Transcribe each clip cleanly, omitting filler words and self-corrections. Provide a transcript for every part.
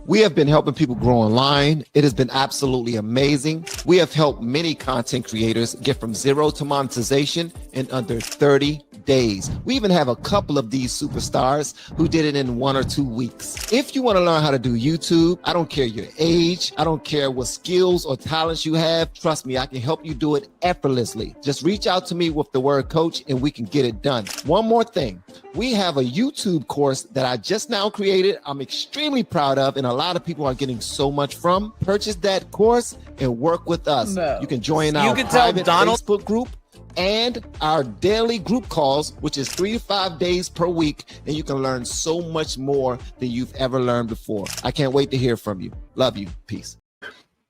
We have been helping people grow online. It has been absolutely amazing. We have helped many content creators get from zero to monetization in under 30 days. We even have a couple of these superstars who did it in 1 or 2 weeks. If you want to learn how to do YouTube, I don't care your age, I don't care what skills or talents you have. Trust me, I can help you do it effortlessly. Just reach out to me with the word coach and we can get it done. One more thing. We have a YouTube course that I just now created. I'm extremely proud of, and a lot of people are getting so much from. Purchase that course and work with us. You can join our private Facebook group and our daily group calls, which is 3 to 5 days per week, and you can learn so much more than you've ever learned before. I can't wait to hear from you. Love you. Peace.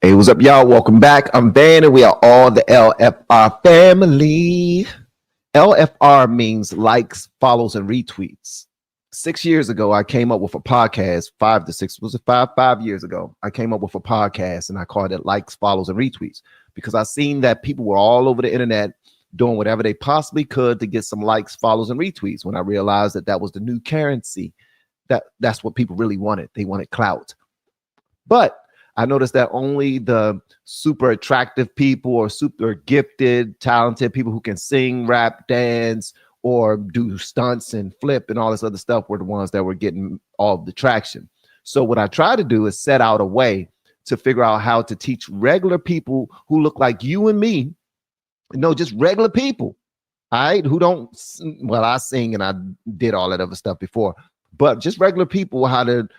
Hey, what's up, y'all? Welcome back. I'm Van, and we are all the LFR family. LFR means likes, follows, and retweets. 6 years ago, I came up with a podcast. 5 to 6 was it 5 years ago? I came up with a podcast and I called it Likes, Follows, and Retweets because I seen that people were all over the internet doing whatever they possibly could to get some likes, follows, and retweets. When I realized that that was the new currency, that's what people really wanted. They wanted clout. But I noticed that only the super attractive people or super gifted, talented people who can sing, rap, dance, or do stunts and flip and all this other stuff were the ones that were getting all the traction. So what I try to do is set out a way to figure out how to teach regular people who look like you and me, just regular people, all right, who don't, well, I sing and I did all that other stuff before, but just regular people how to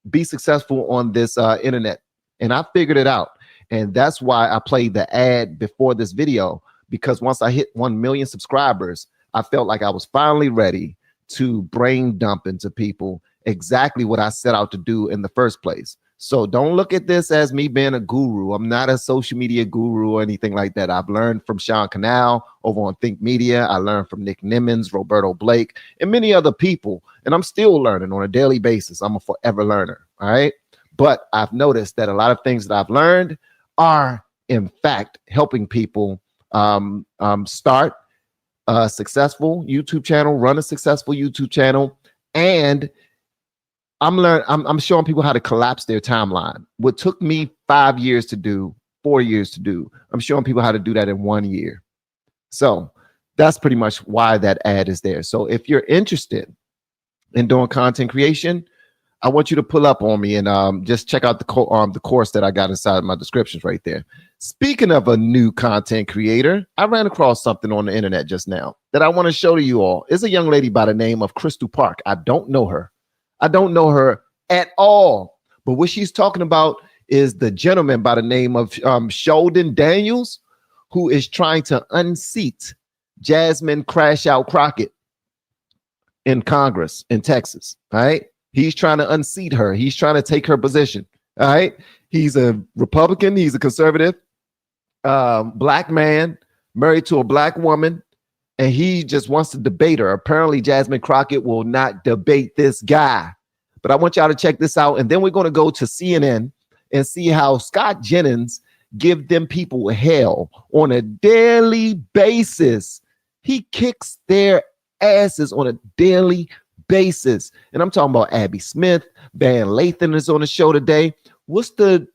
be successful on this internet. And I figured it out. And that's why I played the ad before this video, because once I hit 1 million subscribers, I felt like I was finally ready to brain dump into people exactly what I set out to do in the first place. So don't look at this as me being a guru. I'm not a social media guru or anything like that. I've learned from Sean Canal over on Think Media. I learned from Nick Nimmons, Roberto Blake, and many other people. And I'm still learning on a daily basis. I'm a forever learner. All right. But I've noticed that a lot of things that I've learned are, in fact, helping people start a successful YouTube channel, run a successful YouTube channel, and I'm showing people how to collapse their timeline. What took me 5 years to do, 4 years to do, I'm showing people how to do that in 1 year. So that's pretty much why that ad is there. So if you're interested in doing content creation, I want you to pull up on me and just check out the course that I got inside of my descriptions right there. Speaking of a new content creator, I ran across something on the internet just now that I want to show to you all. It's a young lady by the name of Crystal Park. I don't know her. I don't know her at all. But what she's talking about is the gentleman by the name of Sheldon Daniels, who is trying to unseat Jasmine Crash Out Crockett in Congress in Texas. All right. He's trying to unseat her. He's trying to take her position. All right. He's a Republican. He's a conservative black man married to a black woman. And he just wants to debate her. Apparently, Jasmine Crockett will not debate this guy. But I want y'all to check this out. And then we're going to go to CNN and see how Scott Jennings give them people hell on a daily basis. He kicks their asses on a daily basis. And I'm talking about Abby Smith. Van Lathan is on the show today. What's the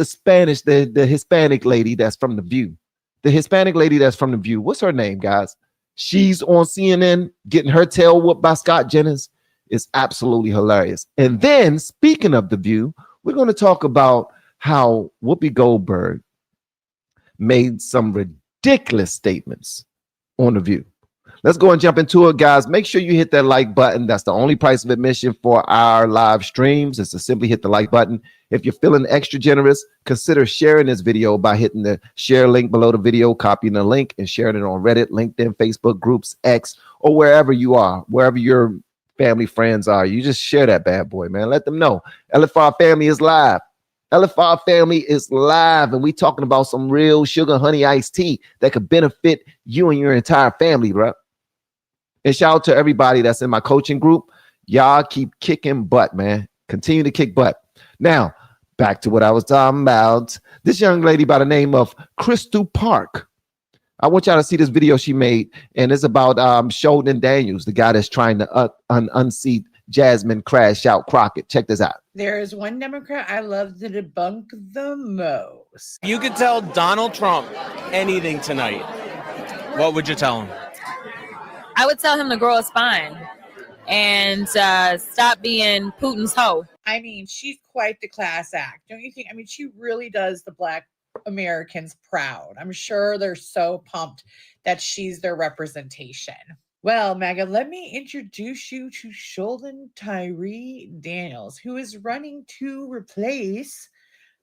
Spanish, the Hispanic lady that's from The View? The Hispanic lady that's from The View. What's her name, guys? She's on CNN getting her tail whooped by Scott Jennings. It's absolutely hilarious. And then, speaking of The View, we're going to talk about how Whoopi Goldberg made some ridiculous statements on The View. Let's go and jump into it, guys. Make sure you hit that like button. That's the only price of admission for our live streams, is to simply hit the like button. If you're feeling extra generous, consider sharing this video by hitting the share link below the video, copying the link, and sharing it on Reddit, LinkedIn, Facebook groups, X, or wherever you are, wherever your family, friends are. You just share that bad boy, man. Let them know. LFR family is live. LFR family is live, and we talking about some real sugar honey iced tea that could benefit you and your entire family, bro. And shout out to everybody that's in my coaching group. Y'all keep kicking butt, man. Continue to kick butt. Now, back to what I was talking about. This young lady by the name of Crystal Park. I want y'all to see this video she made, and it's about Sheldon Daniels, the guy that's trying to unseat Jasmine Crash Out Crockett. Check this out. There is one Democrat I love to debunk the most. You could tell Donald Trump anything tonight. What would you tell him? I would tell him to grow a spine and stop being Putin's hoe. I mean, she's quite the class act, don't you think? I mean, she really does the Black Americans proud. I'm sure they're so pumped that she's their representation. Well, Megan, let me introduce you to Sheldon Tyree Daniels, who is running to replace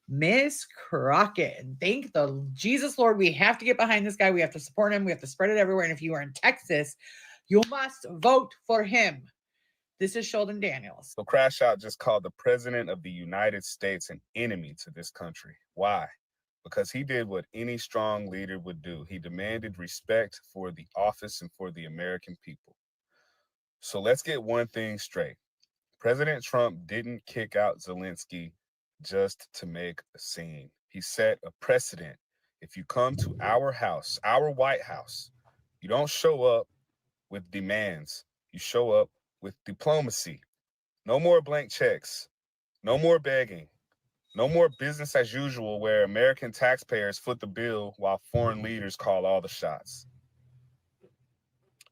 Miss Crockett. And thank the Jesus Lord, we have to get behind this guy. We have to support him. We have to spread it everywhere. And if you are in Texas, you must vote for him. This is Sheldon Daniels. So Crash Out just called the president of the United States an enemy to this country. Why? Because he did what any strong leader would do. He demanded respect for the office and for the American people. So let's get one thing straight. President Trump didn't kick out Zelensky just to make a scene. He set a precedent. If you come to our house, our White House, you don't show up with demands. You show up with diplomacy. No more blank checks. No more begging. No more business as usual where American taxpayers foot the bill while foreign leaders call all the shots.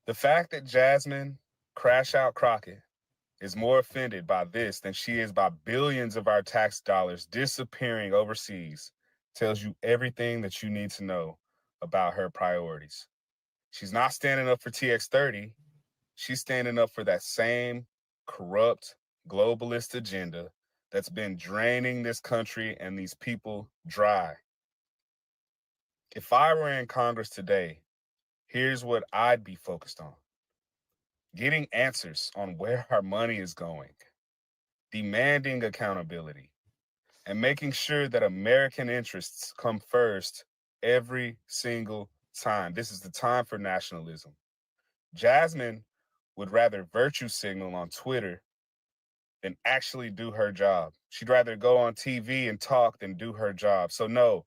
The fact that Jasmine Crash Out Crockett is more offended by this than she is by billions of our tax dollars disappearing overseas tells you everything that you need to know about her priorities. She's not standing up for TX30. She's standing up for that same corrupt globalist agenda that's been draining this country and these people dry. If I were in Congress today, here's what I'd be focused on. Getting answers on where our money is going, demanding accountability, and making sure that American interests come first every single time. This is the time for nationalism. Jasmine would rather virtue signal on Twitter than actually do her job. She'd rather go on TV and talk than do her job. So no,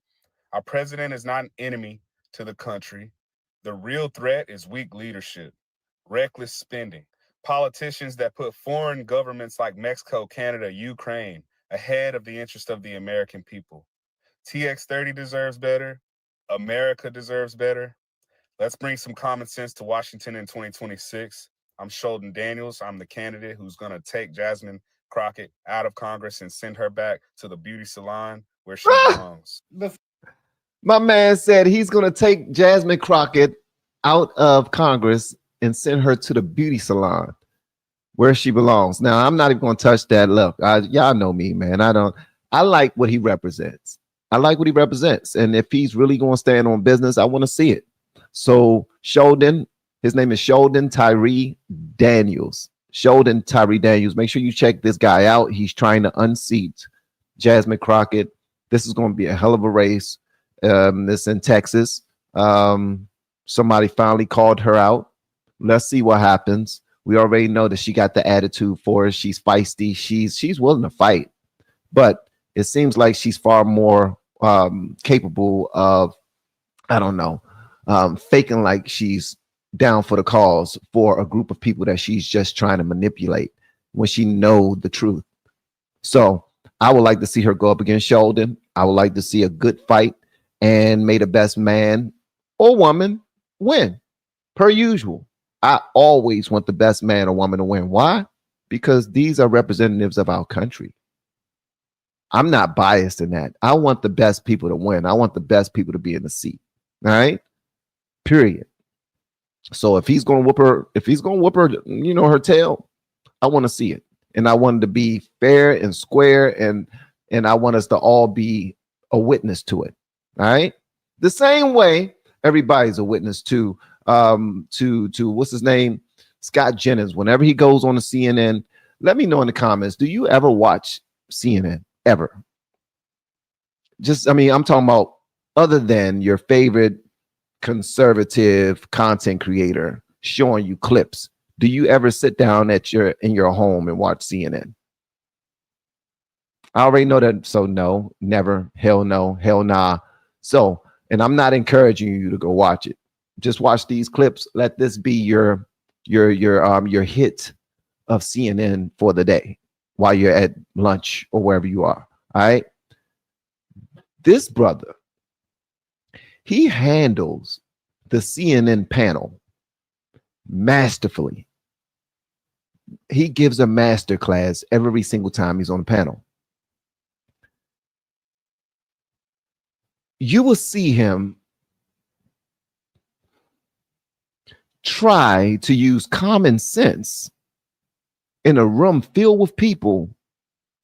our president is not an enemy to the country. The real threat is weak leadership, reckless spending, politicians that put foreign governments like Mexico, Canada, Ukraine ahead of the interest of the American people. TX30 deserves better. America deserves better. Let's bring some common sense to Washington in 2026. I'm Sheldon Daniels. I'm the candidate who's going to take Jasmine Crockett out of Congress and send her back to the beauty salon where she belongs. My man said he's going to take Jasmine Crockett out of Congress and send her to the beauty salon where she belongs. Now, I'm not even going to touch that. Look, y'all know me, man. I like what he represents. I like what he represents. And if he's really going to stand on business, I want to see it. So Sheldon, his name is Sheldon Tyree Daniels. Sheldon Tyree Daniels. Make sure you check this guy out. He's trying to unseat Jasmine Crockett. This is going to be a hell of a race. This in Texas. Somebody finally called her out. Let's see what happens. We already know that she got the attitude for it. She's feisty. She's willing to fight, but it seems like she's far more capable of, I don't know, faking like she's down for the cause for a group of people that she's just trying to manipulate when she know the truth. So I would like to see her go up against Sheldon. I would like to see a good fight and may the best man or woman win, per usual. I always want the best man or woman to win. Why? Because these are representatives of our country. I'm not biased in that. I want the best people to win. I want the best people to be in the seat. All right. Period. So if he's going to whoop her, her tail, I want to see it. And I want it to be fair and square. And I want us to all be a witness to it. All right. The same way everybody's a witness to what's his name? Scott Jennings. Whenever he goes on to CNN, let me know in the comments. Do you ever watch CNN? Ever? I'm talking about other than your favorite conservative content creator showing you clips. Do you ever sit down in your home and watch CNN? I already know that. So no, never, hell no, hell nah. So, and I'm not encouraging you to go watch it. Just watch these clips. Let this be your hit of CNN for the day while you're at lunch or wherever you are. All right. This brother, he handles the CNN panel masterfully. He gives a master class every single time he's on the panel. You will see him try to use common sense in a room filled with people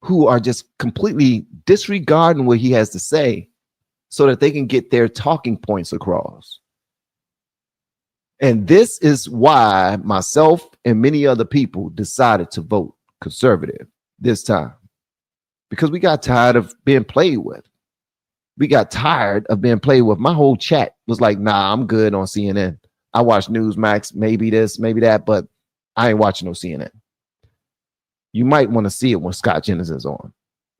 who are just completely disregarding what he has to say so that they can get their talking points across. And this is why myself and many other people decided to vote conservative this time, because we got tired of being played with. We got tired of being played with. My whole chat was like, nah, I'm good on CNN. I watch Newsmax, maybe this, maybe that, but I ain't watching no CNN. You might want to see it when Scott Jennings is on.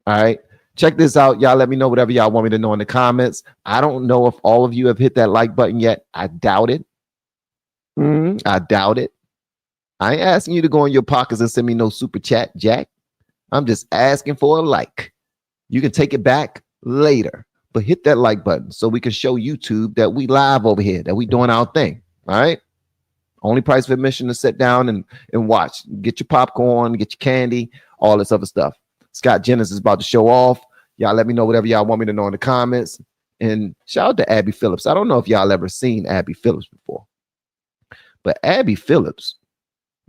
All right. Check this out. Y'all let me know whatever y'all want me to know in the comments. I don't know if all of you have hit that like button yet. I doubt it. I doubt it. I ain't asking you to go in your pockets and send me no super chat, Jack. I'm just asking for a like. You can take it back later, but hit that like button so we can show YouTube that we live over here, that we doing our thing. All right. Only price of admission to sit down and watch. Get your popcorn, get your candy, all this other stuff. Scott Jennings is about to show off. Y'all let me know whatever y'all want me to know in the comments. And shout out to Abby Phillips. I don't know if y'all ever seen Abby Phillips before, but Abby Phillips,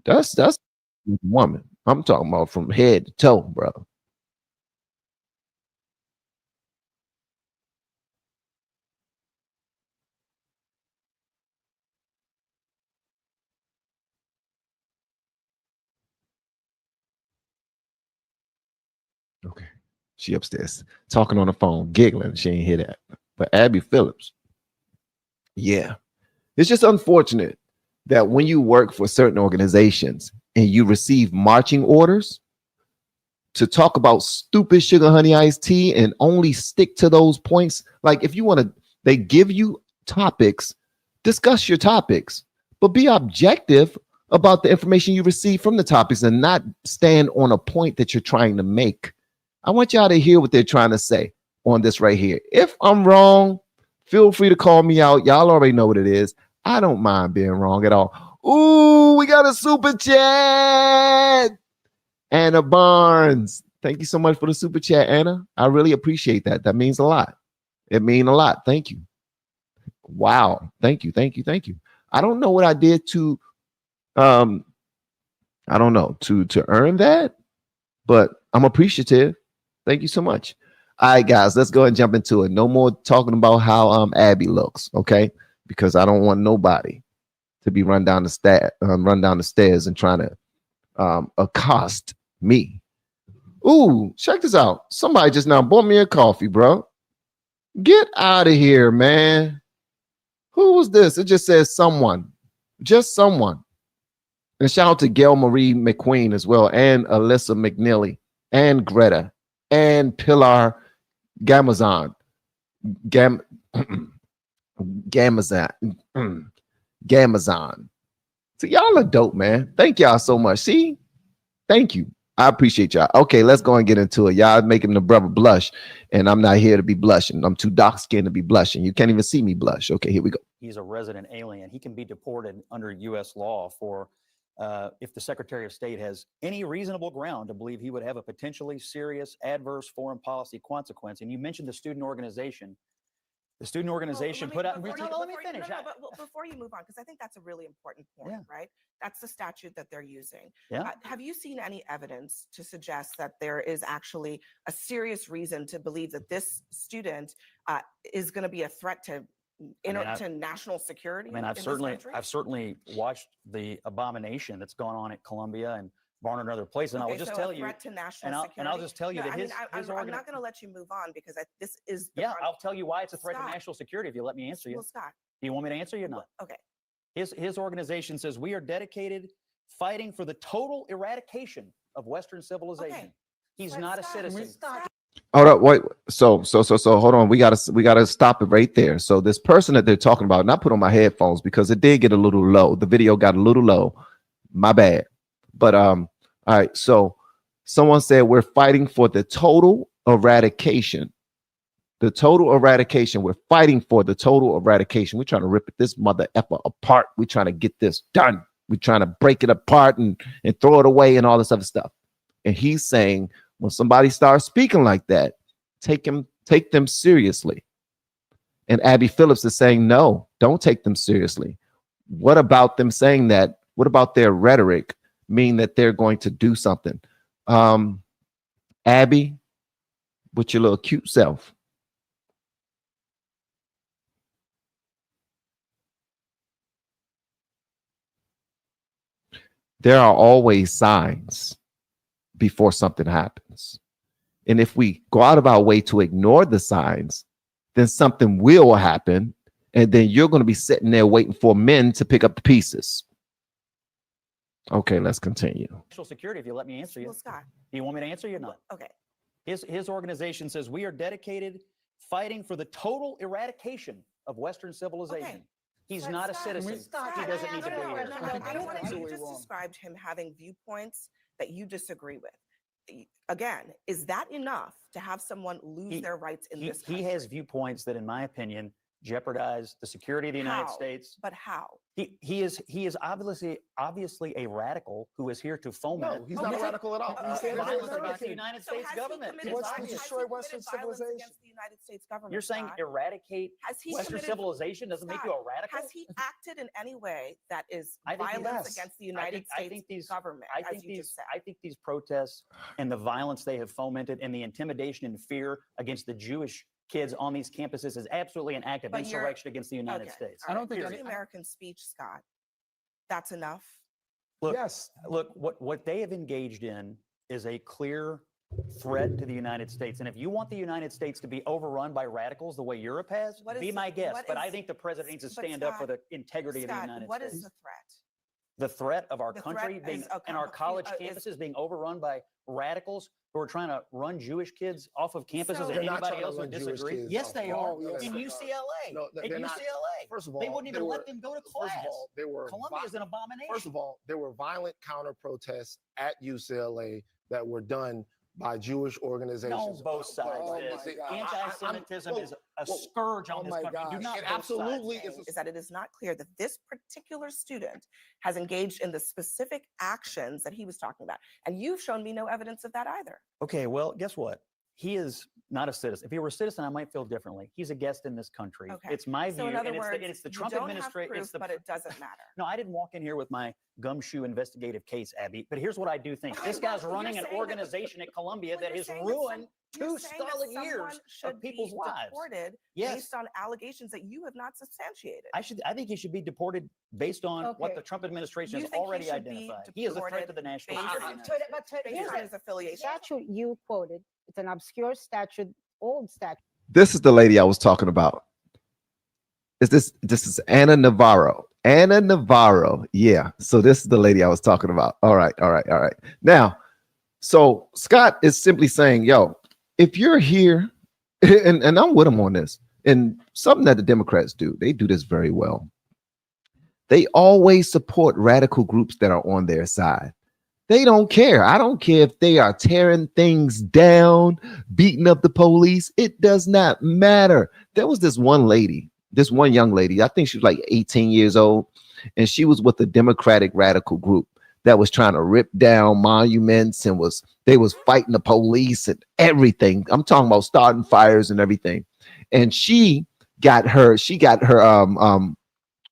that's a woman. I'm talking about from head to toe, bro. Okay. She upstairs talking on the phone, giggling. She ain't hear that. But Abby Phillips, yeah. It's just unfortunate that when you work for certain organizations and you receive marching orders to talk about stupid sugar honey iced tea and only stick to those points. Like if you want to, they give you topics, discuss your topics, but be objective about the information you receive from the topics and not stand on a point that you're trying to make. I want y'all to hear what they're trying to say on this right here. If I'm wrong, feel free to call me out. Y'all already know what it is. I don't mind being wrong at all. Ooh, we got a super chat. Anna Barnes. Thank you so much for the super chat, Anna. I really appreciate that. That means a lot. It means a lot. Thank you. Wow. Thank you. Thank you. Thank you. I don't know what I did to I don't know to earn that, but I'm appreciative. Thank you so much. All right, guys, let's go ahead and jump into it. No more talking about how Abby looks, okay? Because I don't want nobody to be run down the stairs and trying to accost me. Ooh, check this out. Somebody just now bought me a coffee, bro. Get out of here, man. Who was this? It just says someone. Just someone. And shout out to Gail Marie McQueen as well, and Alyssa McNeely, and Greta, and Pilar Gamazon. Gamazon. So y'all are dope, man. Thank y'all so much. See? Thank you. I appreciate y'all. Okay, let's go and get into it. Y'all making the brother blush, and I'm not here to be blushing. I'm too dark-skinned to be blushing. You can't even see me blush. Okay, here we go. He's a resident alien. He can be deported under U.S. law for if the Secretary of State has any reasonable ground to believe he would have a potentially serious adverse foreign policy consequence. And you mentioned the student organization. The student organization put out. Let me finish. But before you move on, because I think that's a really important point, right? That's the statute that they're using. Yeah. Have you seen any evidence to suggest that there is actually a serious reason to believe that this student is going to be a threat to to national security? I mean, I've certainly watched the abomination that's gone on at Columbia and Barnard and other places, and I will just tell you, and I'll just tell you that I'm not going to let you move on because this is I'll tell you why it's a threat to national security if you let me answer you. Well, Scott, do you want me to answer you or not? Okay. His organization says we are dedicated fighting for the total eradication of Western civilization. Okay. He's not a citizen. Hold up, wait. So hold on. We gotta stop it right there. So this person that they're talking about, and I put on my headphones because it did get a little low. The video got a little low. My bad. But All right. So someone said we're fighting for the total eradication. The total eradication. We're fighting for the total eradication. We're trying to rip this mother effer apart. We're trying to get this done. We're trying to break it apart and throw it away and all this other stuff. And he's saying when somebody starts speaking like that, take them seriously. And Abby Phillips is saying, no, don't take them seriously. What about them saying that? What about their rhetoric mean that they're going to do something? Abby, with your little cute self. There are always signs before something happens. And if we go out of our way to ignore the signs, then something will happen. And then you're going to be sitting there waiting for men to pick up the pieces. Okay, let's continue. National security, if you let me answer you. Well, Scott. Do you want me to answer you or not? Okay. His organization says we are dedicated fighting for the total eradication of Western civilization. Okay. He's But not a Scott, citizen. Scott, He doesn't need to be here. I don't want you just described him having viewpoints that you disagree with. Again, is that enough to have someone lose their rights in this country? He has viewpoints that, in my opinion, jeopardize the security of the United States. But how? He is obviously a radical who is here to foment. No, he's not a radical at all. Violence against the United States has government. He wants to committed destroy Western violence civilization. against the United States government, You're saying Scott? eradicate Has he Western committed- civilization doesn't make you a radical? Has he acted in any way that is I think he violence does. against the United I States think these- government, I as think you just said? I think these protests and the violence they have fomented and the intimidation and fear against the Jewish kids on these campuses is absolutely an act of But you're- insurrection against the United Okay, States. all I don't think Free any- American speech, Scott. That's enough. Look, Yes. look, what they have engaged in is a clear threat to the United States. And if you want the United States to be overrun by radicals the way Europe has, What be is- my guest. what But I is- think the president needs to but stand up for Scott- the integrity of the Scott, United what States. is the threat? The threat of our The country threat being is a and our com- college is- campuses being overrun by radicals who are trying to run Jewish kids off of campuses So- and They're not anybody trying to else who run Jewish disagree. kids Yes, off they of- are. Oh, yes, In they are. UCLA. No, In they're not. UCLA. First of all, They wouldn't even were- let them go to class. First of all, there were Columbia is an abomination. First of all, there were violent counter protests at UCLA that were done by Jewish organizations. No, both sides. Oh did. my God. Anti-Semitism Well, is a scourge on oh this my country. Do gosh. not It both absolutely sides. is Is that it is not clear that this particular student has engaged in the specific actions that he was talking about. And you've shown me no evidence of that either. Okay, well, guess what? He is not a citizen. If he were a citizen, I might feel differently. He's a guest in this country. Okay. It's my So view, in other and words, it's the you Trump don't have administration. proof, but it doesn't matter. No, I didn't walk in here with my gumshoe investigative case, Abby. But here's what I do think: Okay, this guy's well, you're running an saying that- organization at Columbia Well, that you're has saying that ruined you're two saying that solid someone years should of people's be lives. deported Yes. based on allegations that you have not substantiated. I think he should be deported based on what Okay. the Trump administration You has think he already should be identified. He is a threat to deported the national based security. on- of the United States. based on his affiliation. statute you quoted, it's an obscure statute, old statute. This is the lady I was talking about. This is Anna Navarro. Anna Navarro. Yeah. So this is the lady I was talking about. All right. Now, so Scott is simply saying, yo, if you're here, and I'm with him on this, and something that the Democrats do, they do this very well. They always support radical groups that are on their side. They don't care. I don't care if they are tearing things down, beating up the police. It does not matter. There was this one young lady, I think she was like 18 years old, and she was with a Democratic radical group that was trying to rip down monuments and they was fighting the police and everything. I'm talking about starting fires and everything. And she got her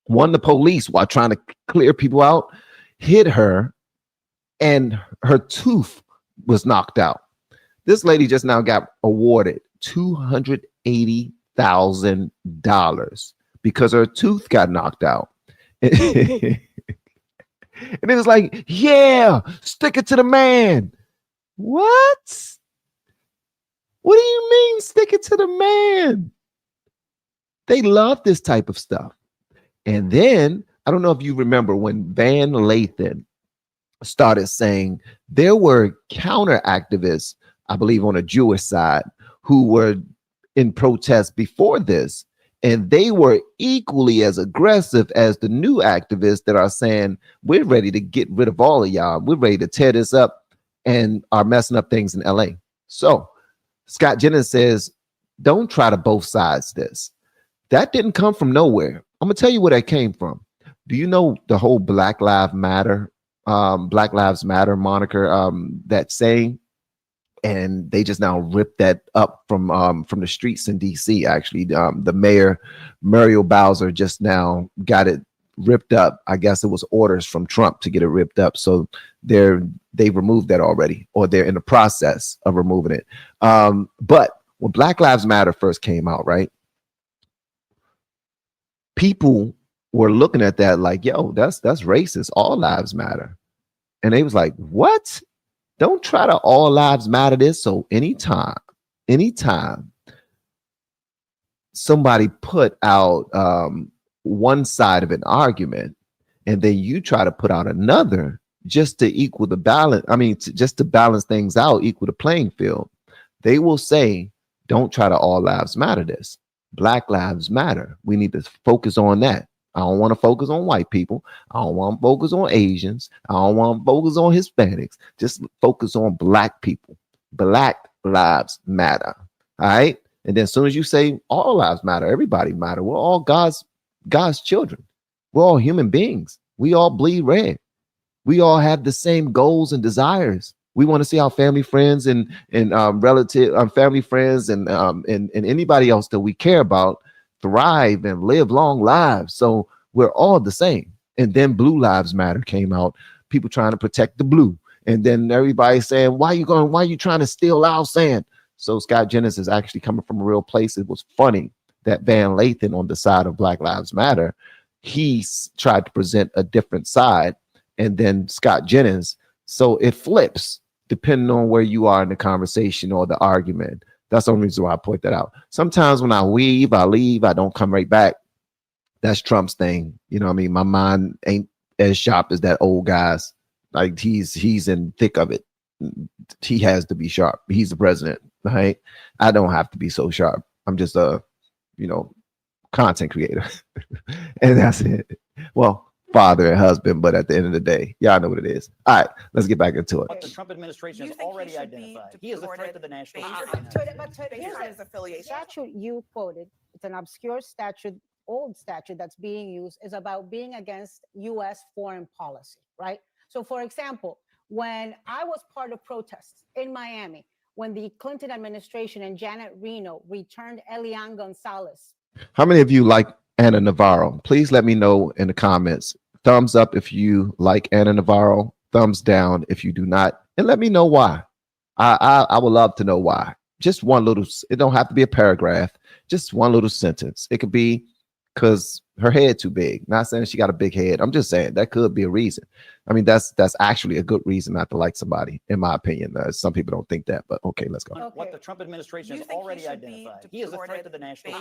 won the police while trying to clear people out, hit her, and her tooth was knocked out. This lady just now got awarded $280,000 because her tooth got knocked out. And it was like, yeah, stick it to the man. What? What do you mean, stick it to the man? They love this type of stuff. And then, I don't know if you remember when Van Lathan started saying there were counter activists, I believe on a Jewish side, who were in protest before this. And they were equally as aggressive as the new activists that are saying, we're ready to get rid of all of y'all. We're ready to tear this up and are messing up things in LA. So Scott Jennings says, don't try to both sides this. That didn't come from nowhere. I'm gonna tell you where that came from. Do you know the whole Black Lives Matter moniker, that saying? And they just now ripped that up from the streets in DC. Actually, the mayor Muriel Bowser just now got it ripped up. I guess it was orders from Trump to get it ripped up. So they've removed that already, or they're in the process of removing it. But when Black Lives Matter first came out, right, people were looking at that like, yo, that's racist. All lives matter. And they was like, what? Don't try to all lives matter this. So anytime somebody put out one side of an argument, and then you try to put out another just to equal the balance, just to balance things out, equal the playing field, they will say, don't try to all lives matter this. Black lives matter. We need to focus on that. I don't want to focus on white people. I don't want to focus on Asians. I don't want to focus on Hispanics. Just focus on black people. Black lives matter. All right. And then as soon as you say all lives matter, everybody matter. We're all God's children. We're all human beings. We all bleed red. We all have the same goals and desires. We want to see our family, friends, and family, friends, and anybody else that we care about thrive and live long lives. So we're all the same. And then Blue Lives Matter came out, people trying to protect the blue. And then everybody saying, why are you trying to steal our sand? So Scott Jennings is actually coming from a real place. It was funny that Van Lathan, on the side of Black Lives Matter, he tried to present a different side. And then Scott Jennings, so it flips depending on where you are in the conversation or the argument. That's the only reason why I point that out. Sometimes when I leave, I don't come right back. That's Trump's thing. You know what I mean? My mind ain't as sharp as that old guy's. Like he's in thick of it. He has to be sharp. He's the president, right? I don't have to be so sharp. I'm just a, content creator. And that's it. Well, father and husband, but at the end of the day, y'all know what it is. All right, let's get back into it. What the Trump administration has already identified. He is a threat to the national Here's his affiliation. Statute you quoted, it's an obscure statute, old statute that's being used, is about being against U.S. foreign policy, right? So for example, when I was part of protests in Miami, when the Clinton administration and Janet Reno returned Elian Gonzalez. How many of you like Anna Navarro? Please let me know in the comments. Thumbs up if you like Anna Navarro. Thumbs down if you do not. And let me know why. I would love to know why. Just one little, it don't have to be a paragraph. Just one little sentence. It could be because her head too big. Not saying she got a big head. I'm just saying that could be a reason. I mean, that's actually a good reason not to like somebody, in my opinion. Some people don't think that, but okay, let's go. Okay. What the Trump administration has already identified. He is a threat to the national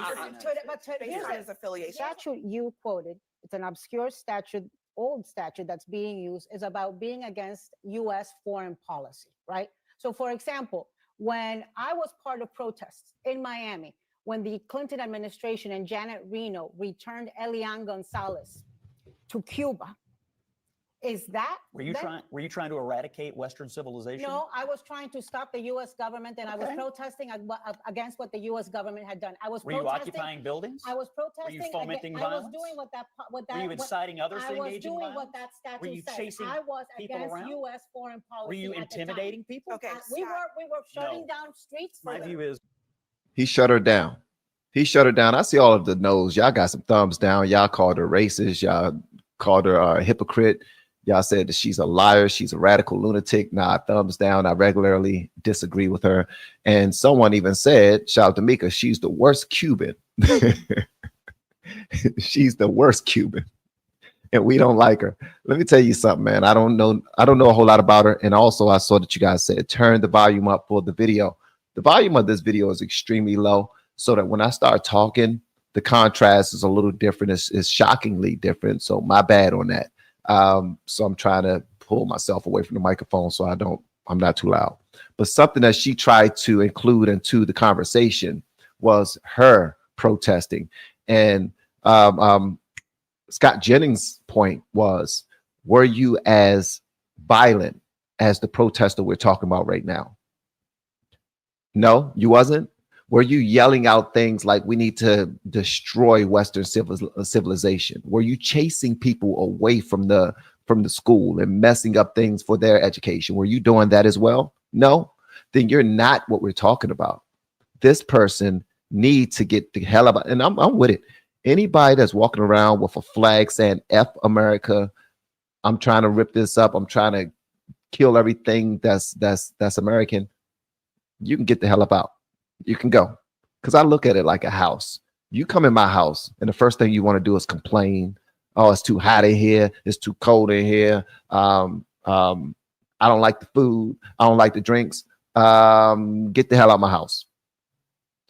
Here's his affiliation. Statute you quoted, it's an obscure statute, old statute that's being used, is about being against U.S. foreign policy, right? So for example, when I was part of protests in Miami, when the Clinton administration and Janet Reno returned Elian Gonzalez to Cuba, is that were you trying to eradicate Western civilization? No, I was trying to stop the U.S. government, and I was protesting against what the U.S. government had done. Were you occupying buildings? I was protesting. Were you fomenting violence? I was doing what that. Were you inciting others to engage in violence? I was doing what that statute Were you said. chasing I was people against around? U.S. foreign policy. Were you intimidating people? Okay, we were shutting down streets. My view is he shut her down. He shut her down. I see all of the no's. Y'all got some thumbs down. Y'all called her racist. Y'all called her a hypocrite. Y'all said that she's a liar. She's a radical lunatic. Nah, thumbs down. I regularly disagree with her. And someone even said, shout out to Mika, she's the worst Cuban. She's the worst Cuban. And we don't like her. Let me tell you something, man. I don't know a whole lot about her. And also I saw that you guys said turn the volume up for the video. The volume of this video is extremely low, so that when I start talking, the contrast is a little different. It's shockingly different. So my bad on that. So I'm trying to pull myself away from the microphone so I'm not too loud. But something that she tried to include into the conversation was her protesting. And Scott Jennings' point was, were you as violent as the protester we're talking about right now? No, you wasn't. Were you yelling out things like we need to destroy Western civilization? Were you chasing people away from the school and messing up things for their education? Were you doing that as well? No, then you're not what we're talking about. This person needs to get the hell out. And I'm with it. Anybody that's walking around with a flag saying F America, I'm trying to rip this up, I'm trying to kill everything that's American, you can get the hell up out. You can go. Because I look at it like a house. You come in my house and the first thing you want to do is complain. Oh, it's too hot in here. It's too cold in here. I don't like the food. I don't like the drinks. Get the hell out of my house.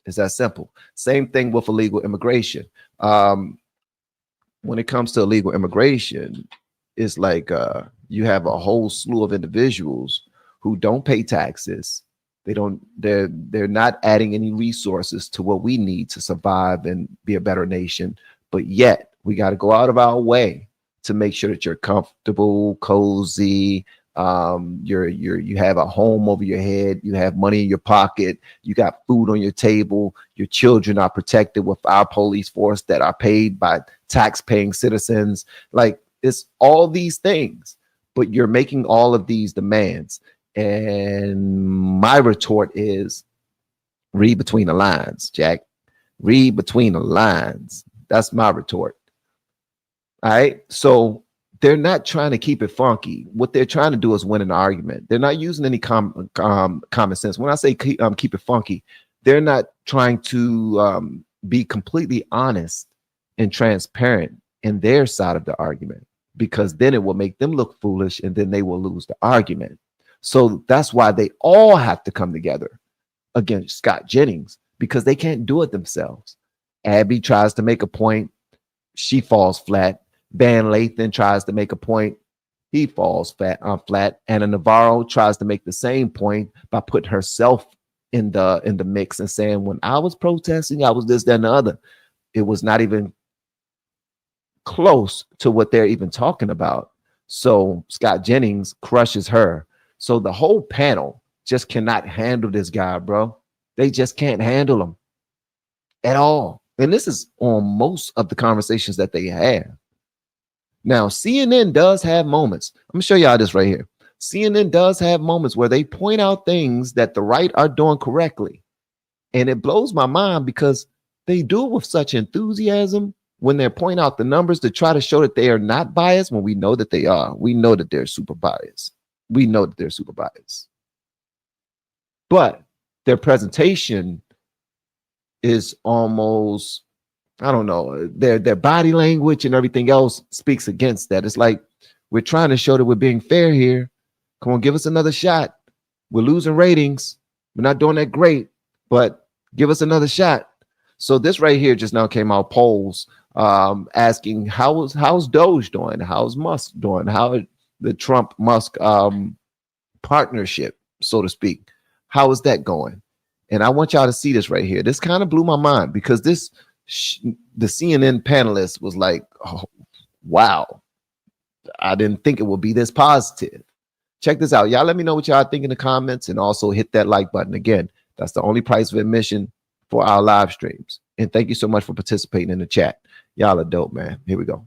It's that simple. Same thing with illegal immigration. When it comes to illegal immigration, it's like you have a whole slew of individuals who don't pay taxes. They're not adding any resources to what we need to survive and be a better nation. But yet we got to go out of our way to make sure that you're comfortable, cozy. You have a home over your head. You have money in your pocket. You got food on your table. Your children are protected with our police force that are paid by tax-paying citizens. Like, it's all these things, but you're making all of these demands. And my retort is, read between the lines, Jack. Read between the lines. That's my retort. All right. So they're not trying to keep it funky. What they're trying to do is win an argument. They're not using any common sense. When I say keep it funky, they're not trying to be completely honest and transparent in their side of the argument, because then it will make them look foolish and then they will lose the argument. So that's why they all have to come together against Scott Jennings, because they can't do it themselves. Abby tries to make a point. She falls flat. Van Lathan tries to make a point. He falls flat. Anna Navarro tries to make the same point by putting herself in the mix and saying, when I was protesting, I was this, that, and the other. It was not even close to what they're even talking about. So Scott Jennings crushes her. So the whole panel just cannot handle this guy, bro. They just can't handle him at all. And this is on most of the conversations that they have. Now, CNN does have moments. I'm going to show y'all this right here. CNN does have moments where they point out things that the right are doing correctly. And it blows my mind because they do it with such enthusiasm when they're pointing out the numbers to try to show that they are not biased, when we know that they are. We know that they're super biased. We know that they're super biased. But their presentation is almost, I don't know, their body language and everything else speaks against that. It's like, we're trying to show that we're being fair here. Come on, give us another shot. We're losing ratings. We're not doing that great, but give us another shot. So this right here just now came out, polls asking how's Doge doing? How's Musk doing? How the Trump-Musk partnership, so to speak, how is that going? And I want y'all to see this right here. This kind of blew my mind because the CNN panelist was like, oh, wow, I didn't think it would be this positive. Check this out. Y'all let me know what y'all think in the comments, and also hit that like button. Again, that's the only price of admission for our live streams. And thank you so much for participating in the chat. Y'all are dope, man. Here we go.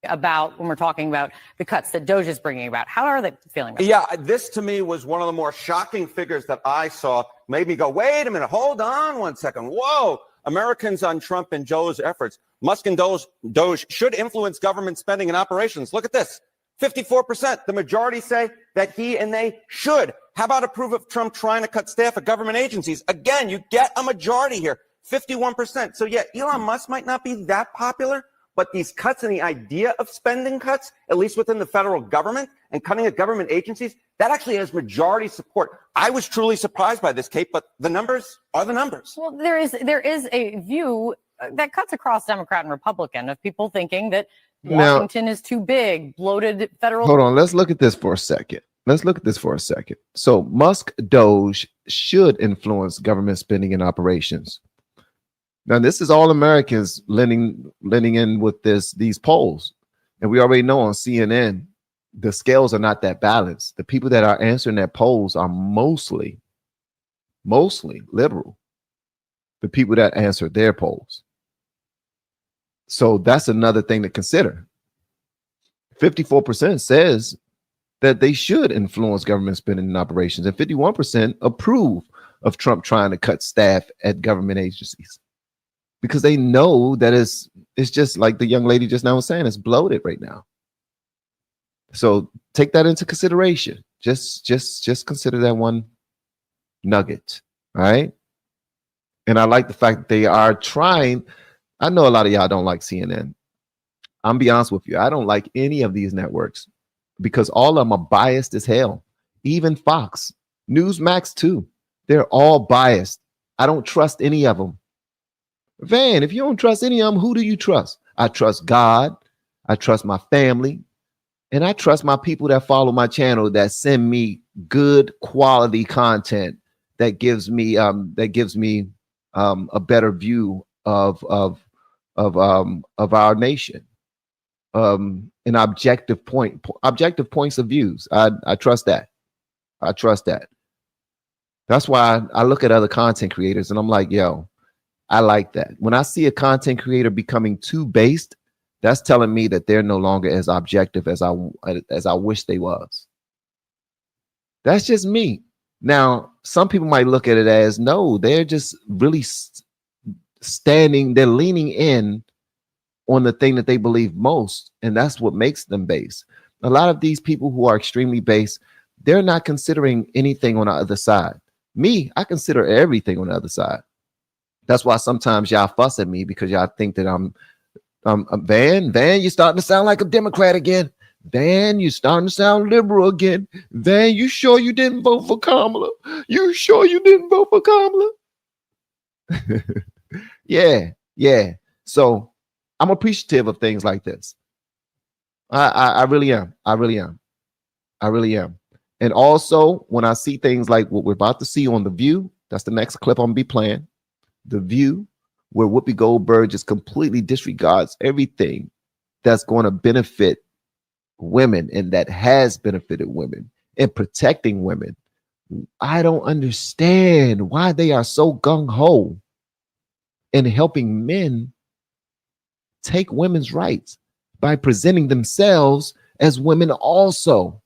About when we're talking about the cuts that Doge is bringing about. How are they feeling about Yeah, this to me was one of the more shocking figures that I saw. Made me go, wait a minute, hold on one second. Whoa, Americans on Trump and Joe's efforts. Musk and Doge should influence government spending and operations. Look at this, 54%. The majority say that he and they should. How about approve of Trump trying to cut staff at government agencies? Again, you get a majority here, 51%. So yeah, Elon Musk might not be that popular, but these cuts and the idea of spending cuts, at least within the federal government and cutting at government agencies, that actually has majority support. I was truly surprised by this, Kate, but the numbers are the numbers. Well, there is a view that cuts across Democrat and Republican of people thinking that Washington is too big, bloated federal. Hold on, let's look at this for a second. So Musk Doge should influence government spending and operations. Now, this is all Americans lending in with these polls. And we already know on CNN the scales are not that balanced. The people that are answering their polls are mostly liberal. The people that answer their polls. So that's another thing to consider. 54% says that they should influence government spending and operations, and 51% approve of Trump trying to cut staff at government agencies because they know that it's just like the young lady just now was saying, it's bloated right now. So take that into consideration. Just consider that one nugget. All right. And I like the fact that they are trying. I know a lot of y'all don't like CNN. I'm be honest with you. I don't like any of these networks because all of them are biased as hell. Even Fox, Newsmax too. They're all biased. I don't trust any of them. Van, if you don't trust any of them, who do you trust? I trust God. I trust my family. And I trust my people that follow my channel that send me good quality content that gives me a better view of our nation. And objective points of views. I trust that. I trust that. That's why I look at other content creators and I'm like, yo, I like that. When I see a content creator becoming too based, that's telling me that they're no longer as objective as I wish they was. That's just me. Now, some people might look at it as, no, they're just really they're leaning in on the thing that they believe most, and that's what makes them base. A lot of these people who are extremely base, they're not considering anything on the other side. Me, I consider everything on the other side. That's why sometimes y'all fuss at me because y'all think that I'm Van, you're starting to sound like a Democrat again. Van, you're starting to sound liberal again. Van, you sure you didn't vote for Kamala? You sure you didn't vote for Kamala? Yeah. So I'm appreciative of things like this. I really am. I really am. And also, when I see things like what we're about to see on The View, that's the next clip I'm gonna be playing. The View, where Whoopi Goldberg just completely disregards everything that's going to benefit women and that has benefited women and protecting women. I don't understand why they are so gung-ho in helping men take women's rights by presenting themselves as women also.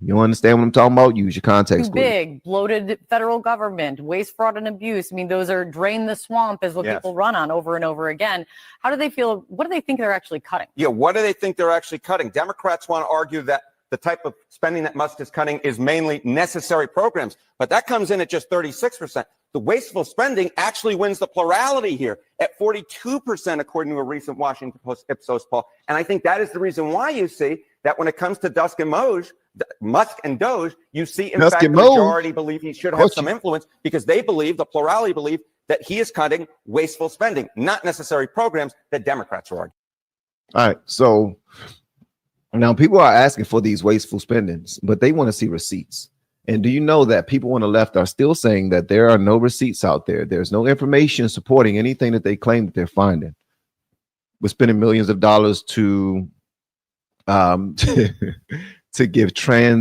You understand what I'm talking about? Use your context. Too big, bloated federal government, waste, fraud, and abuse. I mean, those are drain the swamp is what people run on over and over again. How do they feel? What do they think they're actually cutting? Yeah, what do they think they're actually cutting? Democrats want to argue that the type of spending that Musk is cutting is mainly necessary programs, but that comes in at just 36%. The wasteful spending actually wins the plurality here at 42%, according to a recent Washington Post Ipsos poll. And I think that is the reason why you see that when it comes to Musk and Doge, you see, in fact, the majority believe he should have some influence because they believe, the plurality believe, that he is cutting wasteful spending, not necessary programs that Democrats are arguing. All right. So now people are asking for these wasteful spendings, but they want to see receipts. And do you know that people on the left are still saying that there are no receipts out there? There's no information supporting anything that they claim that they're finding. We're spending millions of dollars to give to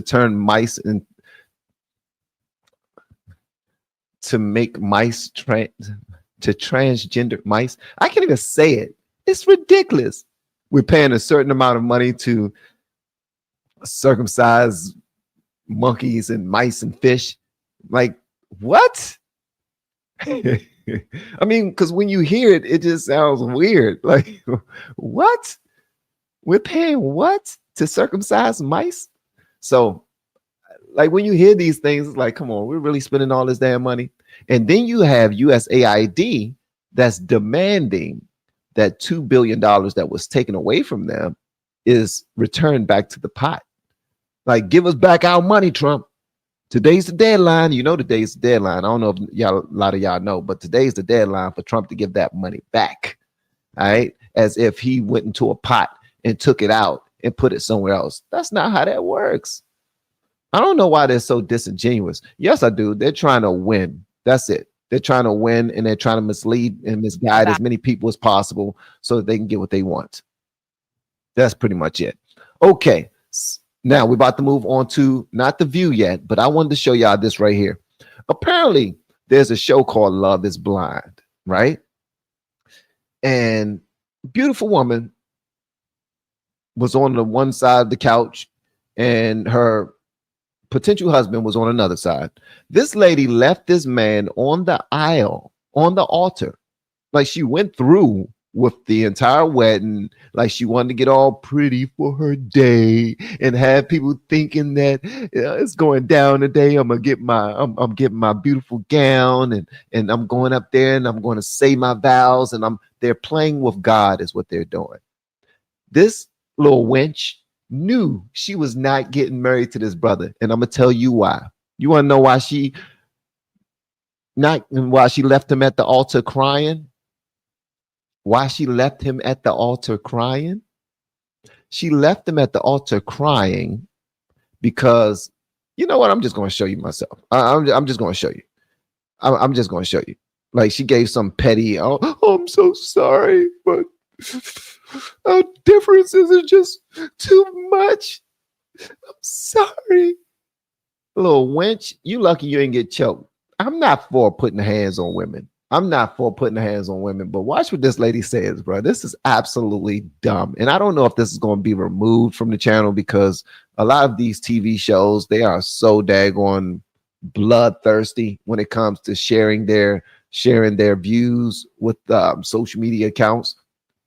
turn mice and to make mice transgender mice. I can't even say it. It's ridiculous. We're paying a certain amount of money to circumcise monkeys and mice and fish. Like, what? I mean, because when you hear it, it just sounds weird. Like, what? We're paying what to circumcise mice? So, like, when you hear these things, it's like, come on, we're really spending all this damn money. And then you have USAID that's demanding that $2 billion that was taken away from them is returned back to the pot. Like, give us back our money, Trump. Today's the deadline. You know, today's the deadline. I don't know if a lot of y'all know, but today's the deadline for Trump to give that money back. All right. As if he went into a pot and took it out and put it somewhere else. That's not how that works. I don't know why they're so disingenuous. Yes, I do. They're trying to win. That's it. They're trying to win, and they're trying to mislead and misguide as many people as possible so that they can get what they want. That's pretty much it. Okay. Now we're about to move on to not The View yet, but I wanted to show y'all this right here. Apparently, there's a show called Love is Blind, right? And beautiful woman was on the one side of the couch and her potential husband was on another side. This lady left this man on the aisle, on the altar. Like she went through with the entire wedding, like she wanted to get all pretty for her day and have people thinking that it's going down today. I'm getting my beautiful gown and I'm going up there and I'm going to say my vows and they're playing with God is what they're doing. This little wench knew she was not getting married to this brother, and I'm gonna tell you why. You want to know why she left him at the altar crying? Why she left him at the altar crying? She left him at the altar crying because, you know what? I'm just going to show you myself. I'm just going to show you. I'm just going to show you. Like she gave some petty, oh, I'm so sorry, but our differences are just too much. I'm sorry. Little wench, you lucky you didn't get choked. I'm not for putting hands on women. But watch what this lady says, bro. This is absolutely dumb. And I don't know if this is going to be removed from the channel because a lot of these TV shows, they are so daggone bloodthirsty when it comes to sharing their views with social media accounts.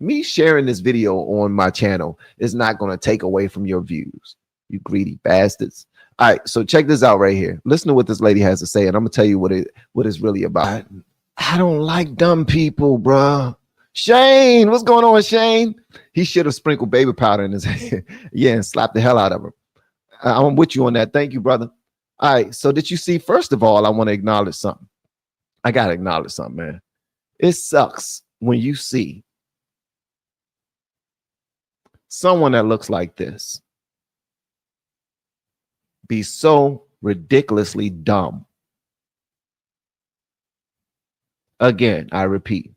Me sharing this video on my channel is not going to take away from your views, you greedy bastards. All right, so check this out right here. Listen to what this lady has to say, and I'm going to tell you what it's really about. I don't like dumb people, bro. Shane, what's going on, Shane? He should have sprinkled baby powder in his head. Yeah, and slapped the hell out of him. I'm with you on that. Thank you, brother. All right, so did you see? First of all, I want to acknowledge something. I got to acknowledge something, man. It sucks when you see someone that looks like this be so ridiculously dumb. Again, I repeat,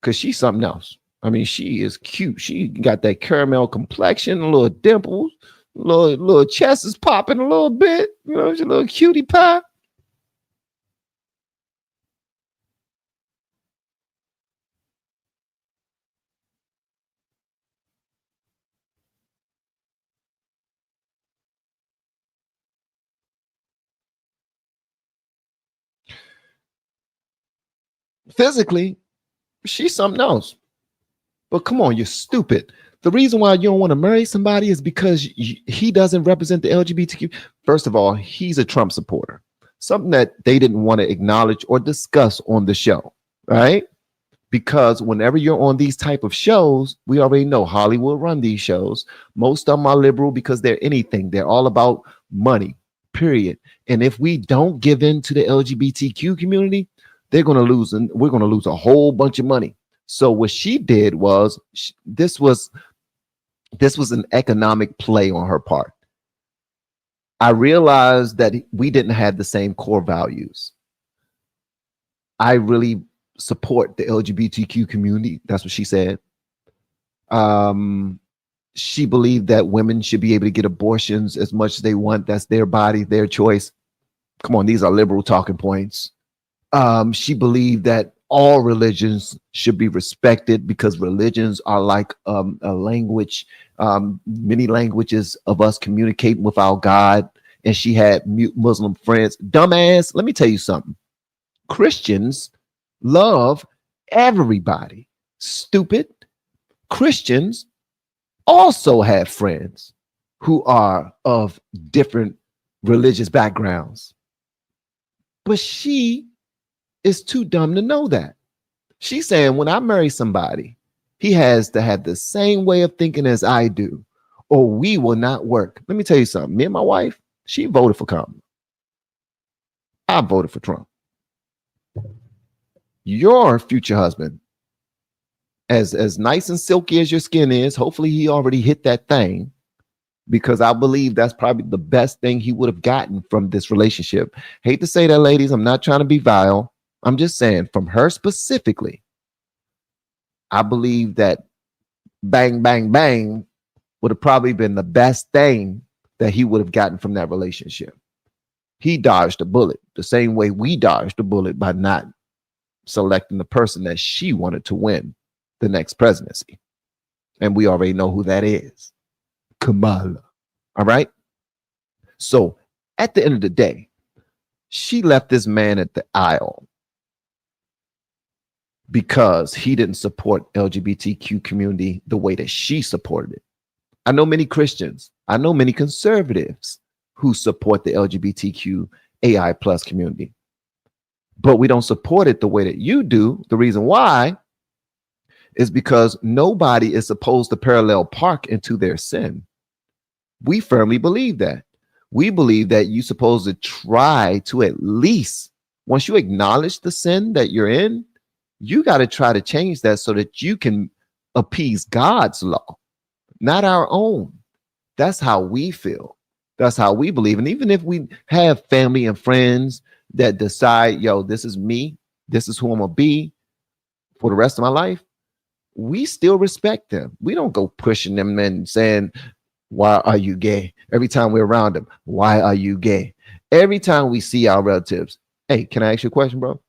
because she's something else. I mean, she is cute. She got that caramel complexion, a little dimples, little chest is popping a little bit. You know, she's a little cutie pie. Physically, she's something else. But come on, you're stupid. The reason why you don't want to marry somebody is because he doesn't represent the LGBTQ. First of all, he's a Trump supporter, something that they didn't want to acknowledge or discuss on the show, right? Because whenever you're on these type of shows, we already know Hollywood run these shows. Most of them are liberal because they're anything. They're all about money, period. And if we don't give in to the LGBTQ community, they're going to lose, and we're going to lose a whole bunch of money. So what she did was this was an economic play on her part. I realized that we didn't have the same core values. I really support the LGBTQ community. That's what she said. She believed that women should be able to get abortions as much as they want. That's their body, their choice. Come on, these are liberal talking points. She believed that all religions should be respected because religions are like a language, many languages of us communicating with our God. And she had Muslim friends. Dumbass, let me tell you something. Christians love everybody. Stupid. Christians also have friends who are of different religious backgrounds. But she is too dumb to know that. She's saying when I marry somebody, he has to have the same way of thinking as I do, or we will not work. Let me tell you something. Me and my wife, she voted for Kamala. I voted for Trump. Your future husband, as nice and silky as your skin is, hopefully he already hit that thing, because I believe that's probably the best thing he would have gotten from this relationship. Hate to say that, ladies. I'm not trying to be vile. I'm just saying from her specifically, I believe that bang, bang, bang would have probably been the best thing that he would have gotten from that relationship. He dodged a bullet the same way we dodged a bullet by not selecting the person that she wanted to win the next presidency. And we already know who that is. Kamala. All right. So at the end of the day, she left this man at the aisle because he didn't support LGBTQ community the way that she supported it. I know many Christians, I know many conservatives who support the LGBTQ AI plus community, but we don't support it the way that you do. The reason why is because nobody is supposed to parallel park into their sin. We firmly believe that. We believe that you're supposed to try to, at least once you acknowledge the sin that you're in, you got to try to change that so that you can appease God's law, not our own. That's how we feel. That's how we believe. And even if we have family and friends that decide, yo, this is me, this is who I'm going to be for the rest of my life, we still respect them. We don't go pushing them and saying, why are you gay? Every time we're around them, why are you gay? Every time we see our relatives, hey, can I ask you a question, bro?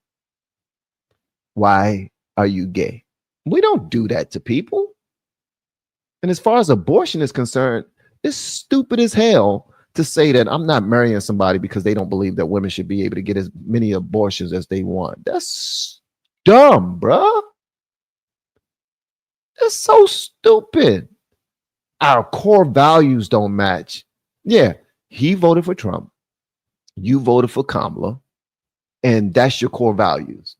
Why are you gay? We don't do that to people. And as far as abortion is concerned, it's stupid as hell to say that I'm not marrying somebody because they don't believe that women should be able to get as many abortions as they want. That's dumb, bro. That's so stupid. Our core values don't match. Yeah, he voted for Trump. You voted for Kamala. And that's your core values.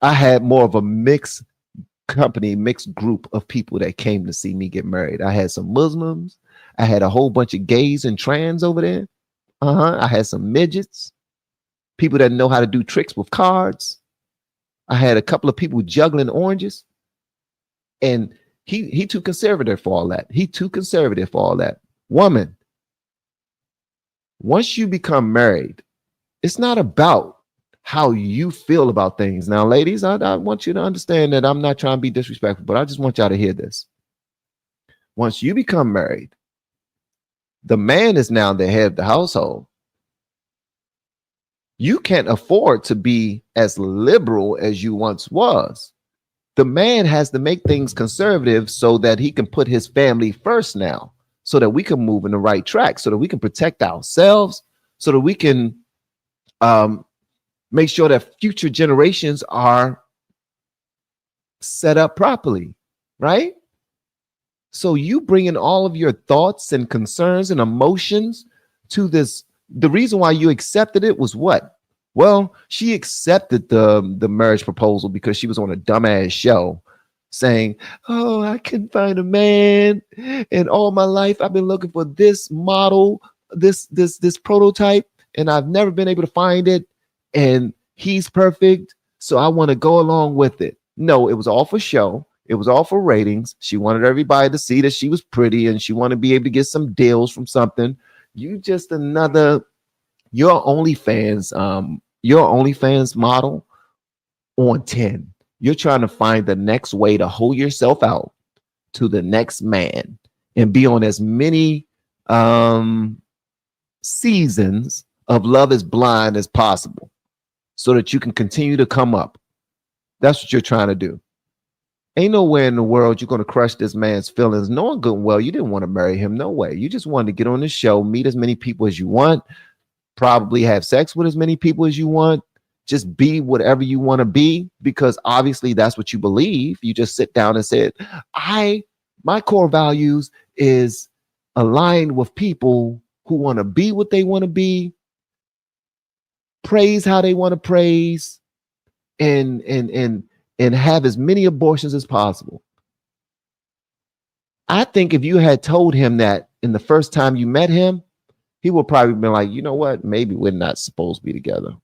I had more of a mixed company, mixed group of people that came to see me get married. I had some Muslims. I had a whole bunch of gays and trans over there. I had some midgets, people that know how to do tricks with cards. I had a couple of people juggling oranges. And he too conservative for all that. He too conservative for all that. Woman, once you become married, it's not about how you feel about things. Now, ladies, I want you to understand that I'm not trying to be disrespectful, but I just want y'all to hear this. Once you become married, the man is now the head of the household. You can't afford to be as liberal as you once was. The man has to make things conservative so that he can put his family first now, so that we can move in the right track, so that we can protect ourselves, so that we can make sure that future generations are set up properly, right? So you bring in all of your thoughts and concerns and emotions to this. The reason why you accepted it was what? Well, she accepted the marriage proposal because she was on a dumbass show saying, oh, I couldn't find a man. And all my life I've been looking for this model, this prototype, and I've never been able to find it. And he's perfect. So I want to go along with it. No, it was all for show. It was all for ratings. She wanted everybody to see that she was pretty and she wanted to be able to get some deals from something. You just another, your OnlyFans model on 10. You're trying to find the next way to hold yourself out to the next man and be on as many seasons of Love is Blind as possible so that you can continue to come up. That's what you're trying to do. Ain't nowhere in the world you're going to crush this man's feelings, knowing good and well you didn't want to marry him. No way. You just wanted to get on the show, meet as many people as you want, probably have sex with as many people as you want, just be whatever you want to be, because obviously that's what you believe. You just sit down and said, my core values is aligned with people who want to be what they want to be, praise how they want to praise, and have as many abortions as possible. I think if you had told him that in the first time you met him, he would probably been like, you know what? Maybe we're not supposed to be together.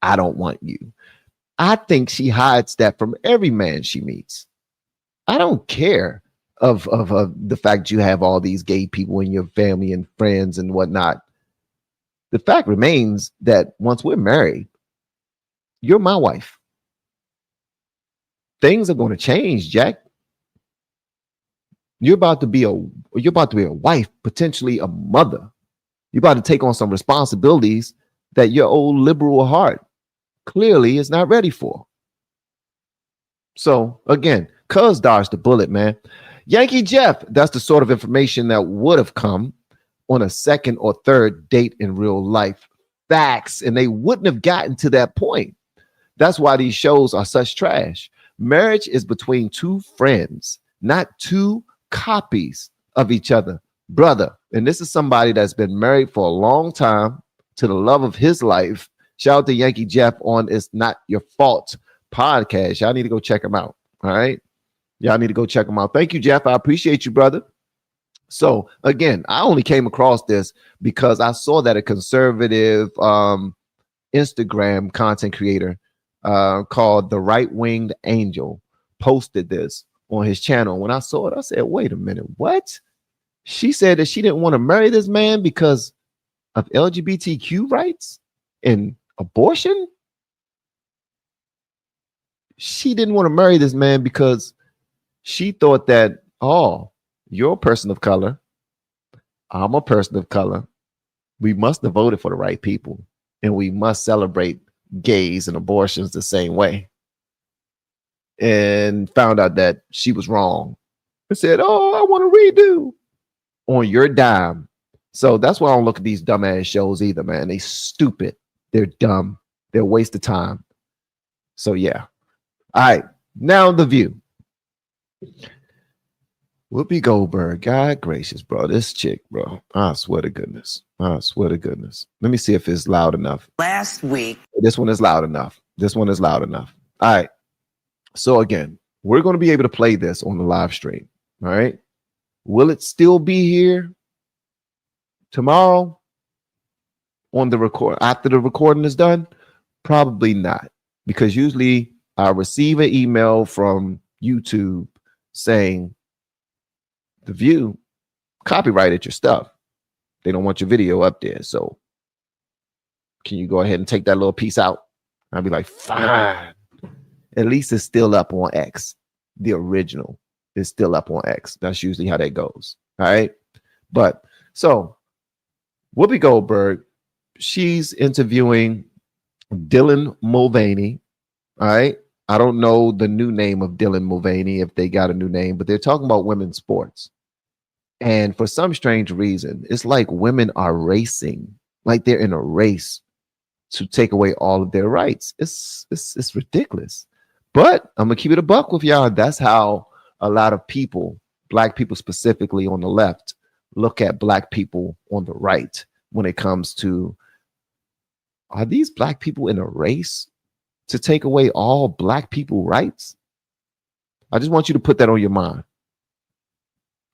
I don't want you. I think she hides that from every man she meets. I don't care of the fact you have all these gay people in your family and friends and whatnot. The fact remains that once we're married, you're my wife. Things are going to change, Jack. You're about to be a wife, potentially a mother. You're about to take on some responsibilities that your old liberal heart clearly is not ready for. So again, cuz dodged the bullet, man. Yankee Jeff, that's the sort of information that would have come on a second or third date in real life. Facts. And they wouldn't have gotten to that point. That's why these shows are such trash. Marriage is between two friends, not two copies of each other. Brother, and this is somebody that's been married for a long time to the love of his life. Shout out to Yankee Jeff on It's Not Your Fault podcast. Y'all need to go check him out. All right. Y'all need to go check him out. Thank you, Jeff. I appreciate you, brother. So again, I only came across this because I saw that a conservative Instagram content creator called The Right Winged Angel posted this on his channel. When I saw it, I said, wait a minute, what? She said that she didn't want to marry this man because of LGBTQ rights and abortion. She didn't want to marry this man because she thought that, oh, you're a person of color. I'm a person of color. We must have voted for the right people, and we must celebrate gays and abortions the same way. And found out that she was wrong. And said, oh, I want to redo on your dime. So that's why I don't look at these dumbass shows either, man. They stupid. They're dumb. They're a waste of time. So yeah. All right. Now The View. Whoopi Goldberg. God gracious, bro. This chick, bro. I swear to goodness. I swear to goodness. Let me see if it's loud enough. Last week. This one is loud enough. This one is loud enough. All right. So again, we're going to be able to play this on the live stream. All right. Will it still be here tomorrow on the record after the recording is done? Probably not, because usually I receive an email from YouTube saying The View copyrighted your stuff. They don't want your video up there. So can you go ahead and take that little piece out? I'll be like, fine. At least it's still up on X. The original is still up on X. That's usually how that goes. All right. But so Whoopi Goldberg, she's interviewing Dylan Mulvaney. All right. I don't know the new name of Dylan Mulvaney, if they got a new name, but they're talking about women's sports. And for some strange reason, it's like women are racing, like they're in a race to take away all of their rights. It's ridiculous. But I'm gonna keep it a buck with y'all. That's how a lot of people, black people specifically on the left, look at black people on the right when it comes to, are these black people in a race to take away all black people rights? I just want you to put that on your mind.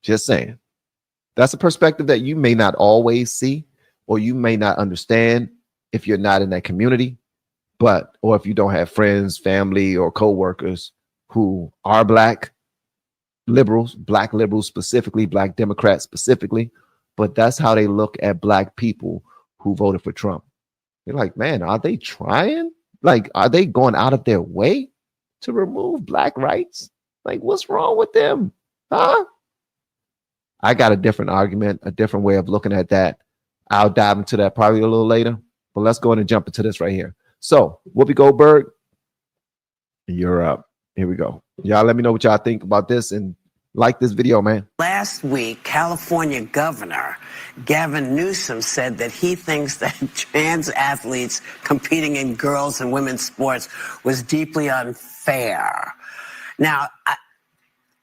Just saying. That's a perspective that you may not always see, or you may not understand if you're not in that community, or if you don't have friends, family, or co-workers who are black liberals specifically, black Democrats specifically, but that's how they look at black people who voted for Trump. They're like, man, are they trying? Like, are they going out of their way to remove black rights? Like, what's wrong with them? Huh? I got a different argument, a different way of looking at that. I'll dive into that probably a little later, but let's go ahead and jump into this right here. So, Whoopi Goldberg, you're up. Here we go. Y'all let me know what y'all think about this and like this video, man. Last week, California Governor Gavin Newsom said that he thinks that trans athletes competing in girls' and women's sports was deeply unfair. Now,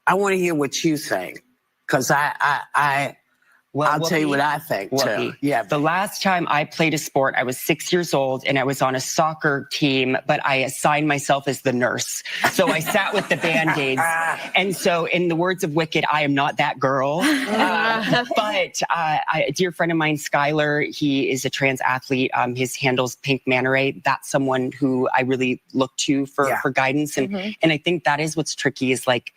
I want to hear what you think, because I'll tell you what I think, too. Yeah. The last time I played a sport, I was 6 years old and I was on a soccer team, but I assigned myself as the nurse. So I sat with the Band-Aids. And so in the words of Wicked, I am not that girl. But a dear friend of mine, Skylar, he is a trans athlete. His handle's Pink Manta Ray. That's someone who I really look to for guidance. And I think that is what's tricky, is like,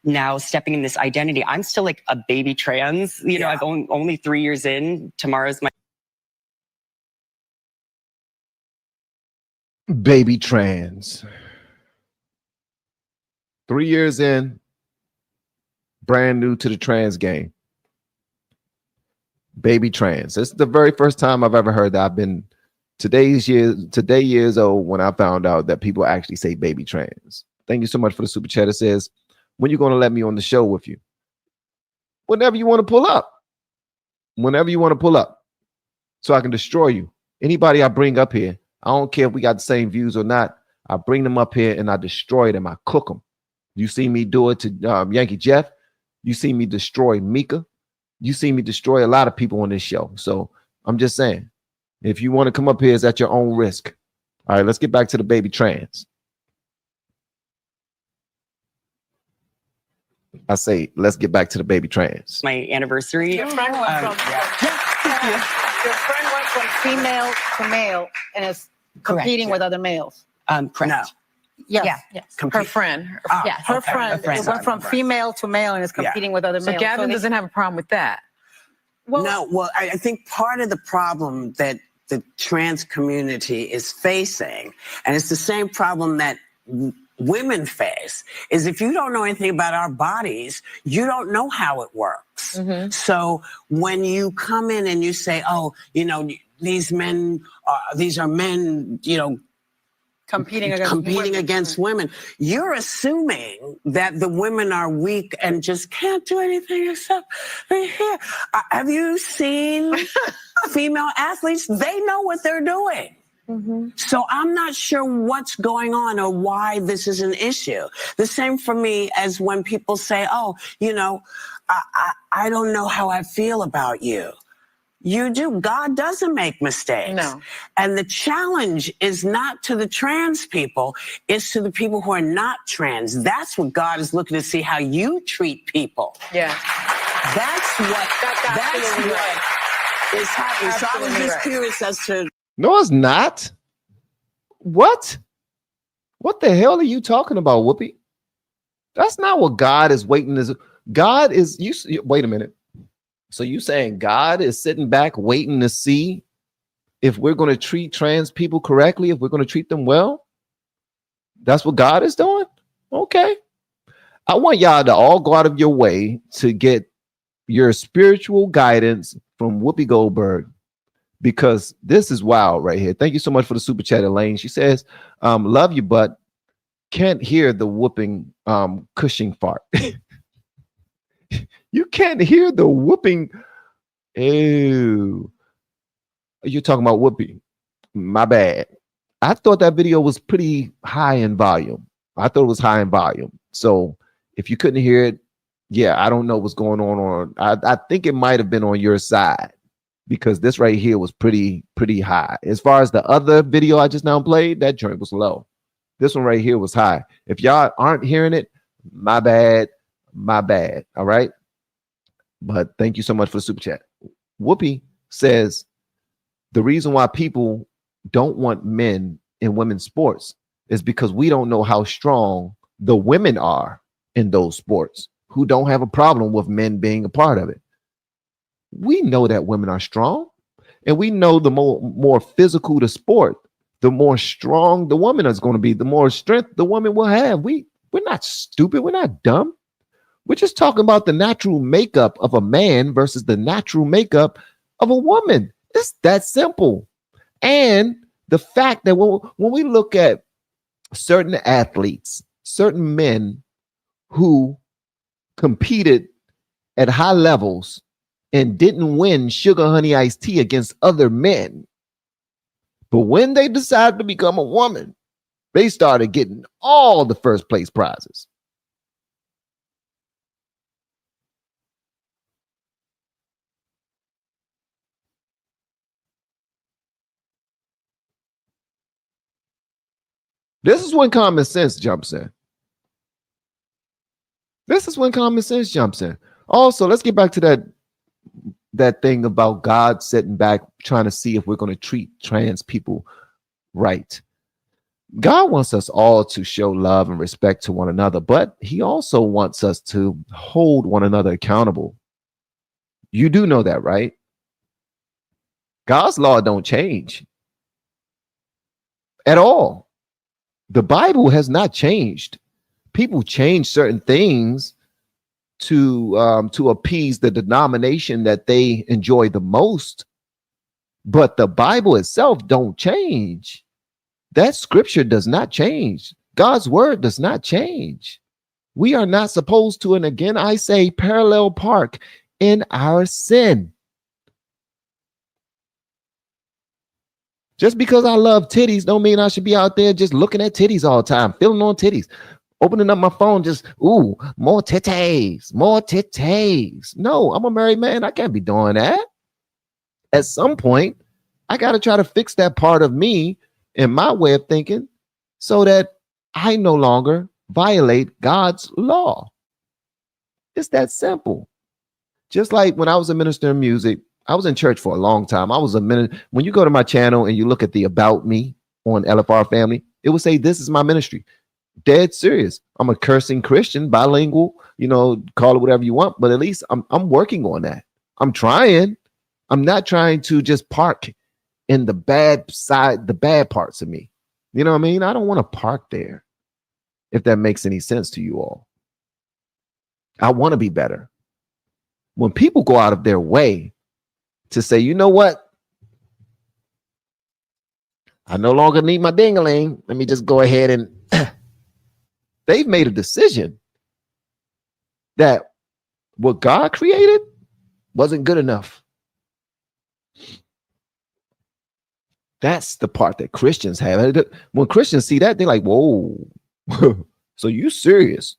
now stepping in this identity. I'm still like a baby trans, you know, I've only 3 years in. Tomorrow's my baby trans. 3 years in, brand new to the trans game. Baby trans. It's the very first time I've ever heard that. I've been today years old when I found out that people actually say baby trans. Thank you so much for the super chat. It says, when you going to let me on the show with you? Whenever you want to pull up. Whenever you want to pull up. So I can destroy you. Anybody I bring up here, I don't care if we got the same views or not. I bring them up here and I destroy them. I cook them. You see me do it to Yankee Jeff. You see me destroy Mika. You see me destroy a lot of people on this show. So I'm just saying, if you want to come up here, it's at your own risk. All right, let's get back to the baby trans. I say, let's get back to the baby trans. My anniversary. Your friend went from female to male and is competing with other males. Correct. No. Yes. Her friend. Yes, her friend. It went from female to male and is competing with other So males. Gavin doesn't have a problem with that. Well, I think part of the problem that the trans community is facing, and it's the same problem that women face, is if you don't know anything about our bodies, you don't know how it works. So when you come in and you say, oh, you know, these are men, you know, competing against women, you're assuming that the women are weak and just can't do anything except be here. Have you seen female athletes? They know what they're doing. So I'm not sure what's going on or why this is an issue. The same for me as when people say, oh, you know, I don't know how I feel about you. You do. God doesn't make mistakes. No. And the challenge is not to the trans people, it's to the people who are not trans. That's what God is looking to see, how you treat people. Yeah. That's what is happening. So I was just curious as to. No, it's not. What? What the hell are you talking about, Whoopi? That's not what God is waiting. God is, wait a minute. So you saying God is sitting back waiting to see if we're going to treat trans people correctly, if we're going to treat them well? That's what God is doing? Okay. I want y'all to all go out of your way to get your spiritual guidance from Whoopi Goldberg, because this is wild right here. Thank you so much for the super chat, Elaine. She says, love you, but can't hear the whooping Cushing fart. You can't hear the whooping. Ew. You're talking about Whoopi. My bad. I thought that video was pretty high in volume. I thought it was high in volume. So if you couldn't hear it, yeah, I don't know what's going on. I think it might have been on your side, because this right here was pretty high. As far as the other video I just now played, that joint was low. This one right here was high. If y'all aren't hearing it, my bad. All right. But thank you so much for the super chat. Whoopi says the reason why people don't want men in women's sports is because we don't know how strong the women are in those sports who don't have a problem with men being a part of it. We know that women are strong, and we know the more physical the sport, the more strong the woman is going to be, the more strength the woman will have. We're not stupid. We're not dumb. We're just talking about the natural makeup of a man versus the natural makeup of a woman. It's that simple. And the fact that when we look at certain athletes, certain men who competed at high levels and didn't win sugar honey iced tea against other men, but when they decided to become a woman, they started getting all the first place prizes. This is when common sense jumps in. Also, let's get back to that thing about God sitting back trying to see if we're going to treat trans people right. God wants us all to show love and respect to one another, but he also wants us to hold one another accountable. You do know that, right? God's law don't change at all. The Bible has not changed. People change certain things, to appease the denomination that they enjoy the most. But the Bible itself don't change. That scripture does not change. God's word does not change. We are not supposed to, and again, I say, parallel park in our sin. Just because I love titties don't mean I should be out there just looking at titties all the time, feeling on titties, opening up my phone, just, ooh, more titties, more titties. No, I'm a married man. I can't be doing that. At some point, I got to try to fix that part of me and my way of thinking so that I no longer violate God's law. It's that simple. Just like when I was a minister in music, I was in church for a long time. I was a minister. When you go to my channel and you look at the About Me on LFR Family, it will say, this is my ministry. Dead serious. I'm a cursing Christian, bilingual, call it whatever you want, but at least I'm working on that. I'm trying. I'm not trying to just park in the bad side, the bad parts of me. You know what I mean? I don't want to park there, if that makes any sense to you all. I want to be better. When people go out of their way to say, you know what? I no longer need my ding-a-ling. Let me just go ahead and they've made a decision that what God created wasn't good enough. That's the part that Christians have. When Christians see that, they're like, whoa, so you serious?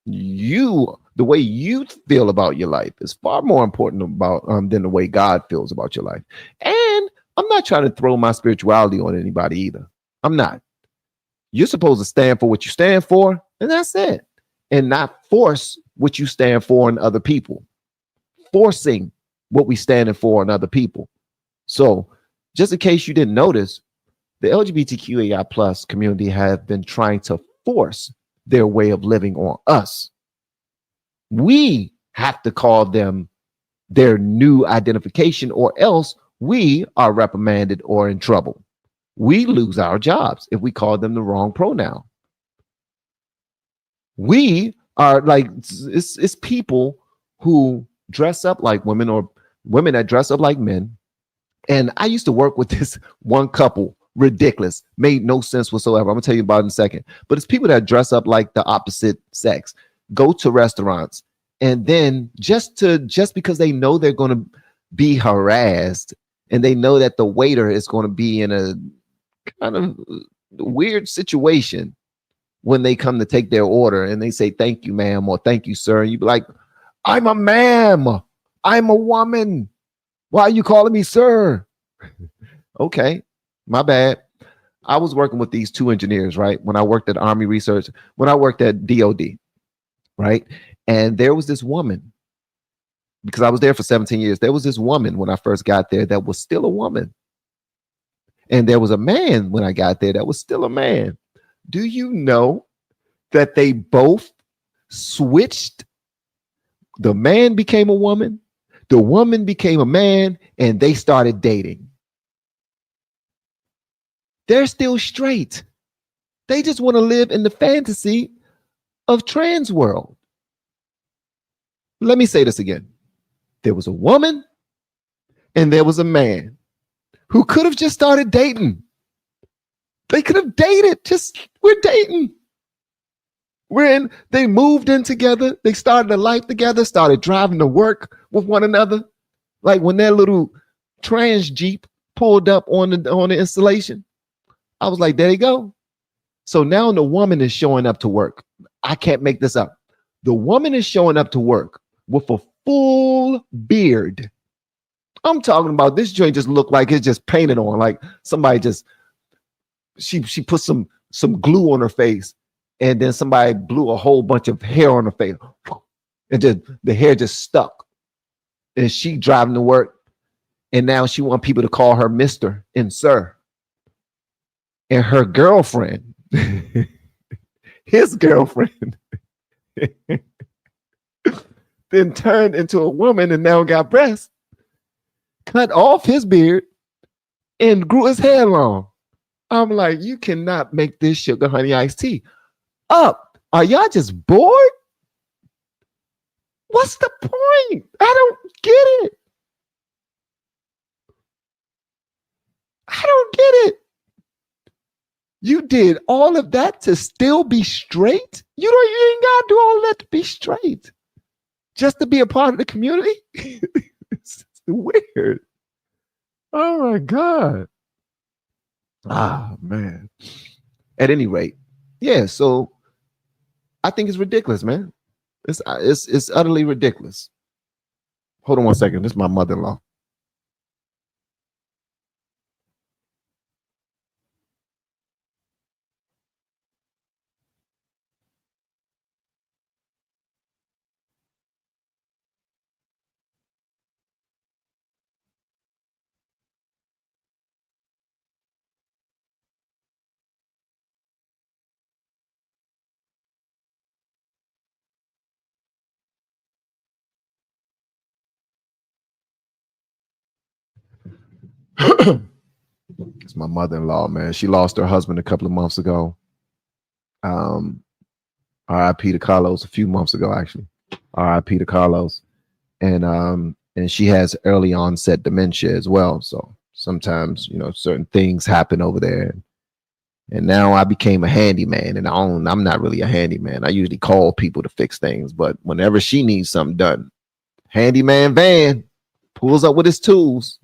The way you feel about your life is far more important about than the way God feels about your life. And I'm not trying to throw my spirituality on anybody either. I'm not. You're supposed to stand for what you stand for, and that's it. And not force what you stand for in other people. Forcing what we standing for in other people. So just in case you didn't notice, the LGBTQAI plus community have been trying to force their way of living on us. We have to call them their new identification, or else we are reprimanded or in trouble. We lose our jobs if we call them the wrong pronoun. We are like, it's people who dress up like women or women that dress up like men. And I used to work with this one couple, ridiculous, made no sense whatsoever. I'm gonna tell you about it in a second. But it's people that dress up like the opposite sex, go to restaurants, and then just because they know they're going to be harassed and they know that the waiter is going to be in a kind of weird situation when they come to take their order and they say, thank you, ma'am, or thank you, sir. And you be like, I'm a ma'am. I'm a woman. Why are you calling me sir? Okay, my bad. I was working with these two engineers, right? When I worked at Army Research, when I worked at DOD, right? And there was this woman, because I was there for 17 years. There was this woman when I first got there that was still a woman. And there was a man when I got there that was still a man. Do you know that they both switched? The man became a woman, the woman became a man, and they started dating. They're still straight. They just want to live in the fantasy of trans world. Let me say this again. There was a woman and there was a man who could have just started dating. They could have dated. We're dating. They moved in together. They started a life together, started driving to work with one another. Like when their little trans Jeep pulled up on the installation, I was like, there you go. So now the woman is showing up to work. I can't make this up. The woman is showing up to work with a full beard. I'm talking about this joint just looked like it's just painted on, like somebody just, she put some glue on her face and then somebody blew a whole bunch of hair on her face. And just the hair just stuck. And she driving to work. And now she wants people to call her Mr. and Sir. And her girlfriend, his girlfriend, then turned into a woman and now got breasts, cut off his beard, and grew his hair long. I'm like, you cannot make this sugar honey iced tea up. Are y'all just bored? What's the point? I don't get it. I don't get it. You did all of that to still be straight? You ain't gotta do all that to be straight. Just to be a part of the community? It's weird. Oh my God. Ah, man. At any rate, yeah, so I think it's ridiculous, man. It's utterly ridiculous. Hold on one second. This is my mother-in-law. It's my mother-in-law, man. She lost her husband a couple of months ago. R.I.P. to Carlos a few months ago, actually. R.I.P. to Carlos. And she has early onset dementia as well. So sometimes, certain things happen over there. And now I became a handyman, and I'm not really a handyman. I usually call people to fix things, but whenever she needs something done, handyman Van pulls up with his tools.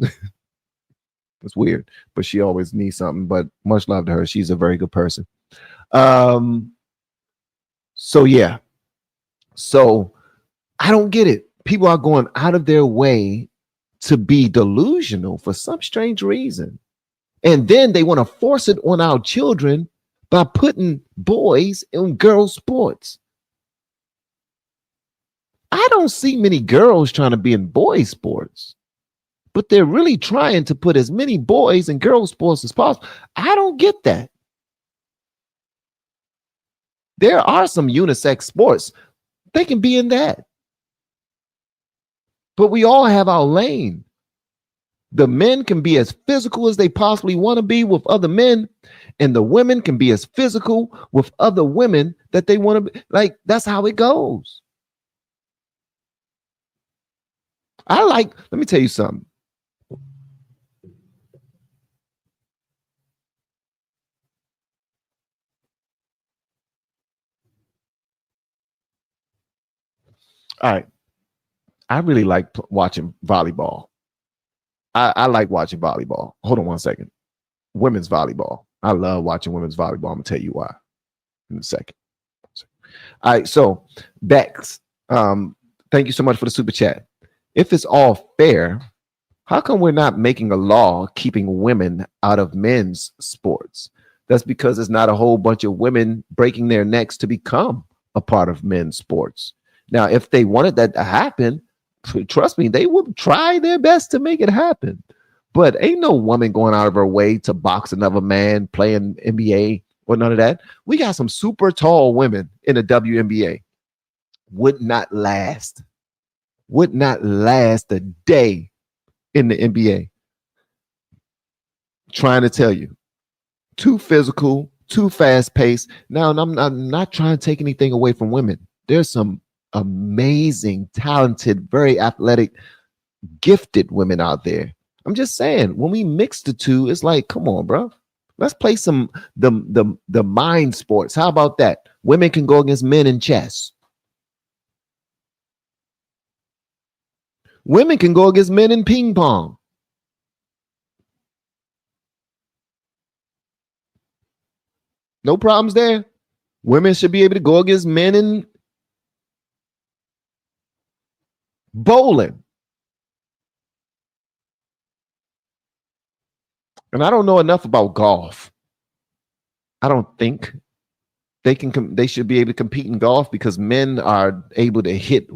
It's weird, but she always needs something. But much love to her. She's a very good person. So yeah. So I don't get it. People are going out of their way to be delusional for some strange reason. And then they want to force it on our children by putting boys in girls' sports. I don't see many girls trying to be in boys' sports, but they're really trying to put as many boys in girls' sports as possible. I don't get that. There are some unisex sports. They can be in that. But we all have our lane. The men can be as physical as they possibly want to be with other men, and the women can be as physical with other women that they want to be. Like, that's how it goes. Let me tell you something. All right. I really like watching volleyball. I like watching volleyball. Hold on one second. Women's volleyball. I love watching women's volleyball. I'm going to tell you why in a second. All right. So, Bex, thank you so much for the super chat. If it's all fair, how come we're not making a law keeping women out of men's sports? That's because there's not a whole bunch of women breaking their necks to become a part of men's sports. Now, if they wanted that to happen, trust me, they would try their best to make it happen. But ain't no woman going out of her way to box another man playing NBA or none of that. We got some super tall women in the WNBA. Would not last a day in the NBA. Trying to tell you. Too physical, too fast paced. Now, I'm not trying to take anything away from women. There's some amazing, talented, very athletic, gifted women out there. I'm just saying, when we mix the two, it's like, come on, bro. Let's play some the mind sports. How about that? Women can go against men in chess. Women can go against men in ping pong. No problems there. Women should be able to go against men in bowling. And I don't know enough about golf. I don't think they should be able to compete in golf because men are able to hit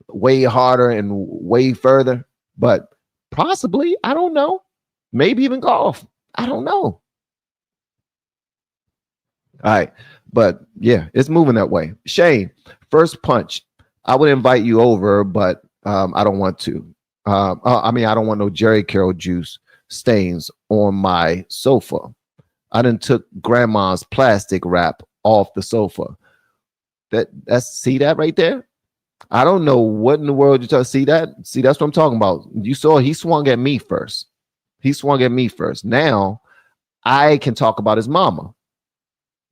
way harder and way further. But possibly, I don't know. Maybe even golf. I don't know. All right. But yeah, it's moving that way. Shane, first punch. I would invite you over, but I don't want to. I don't want no Jerry Carroll juice stains on my sofa. I done took grandma's plastic wrap off the sofa. That's see that right there? I don't know what in the world you're talking. See that? See, that's what I'm talking about. You saw he swung at me first. He swung at me first. Now I can talk about his mama.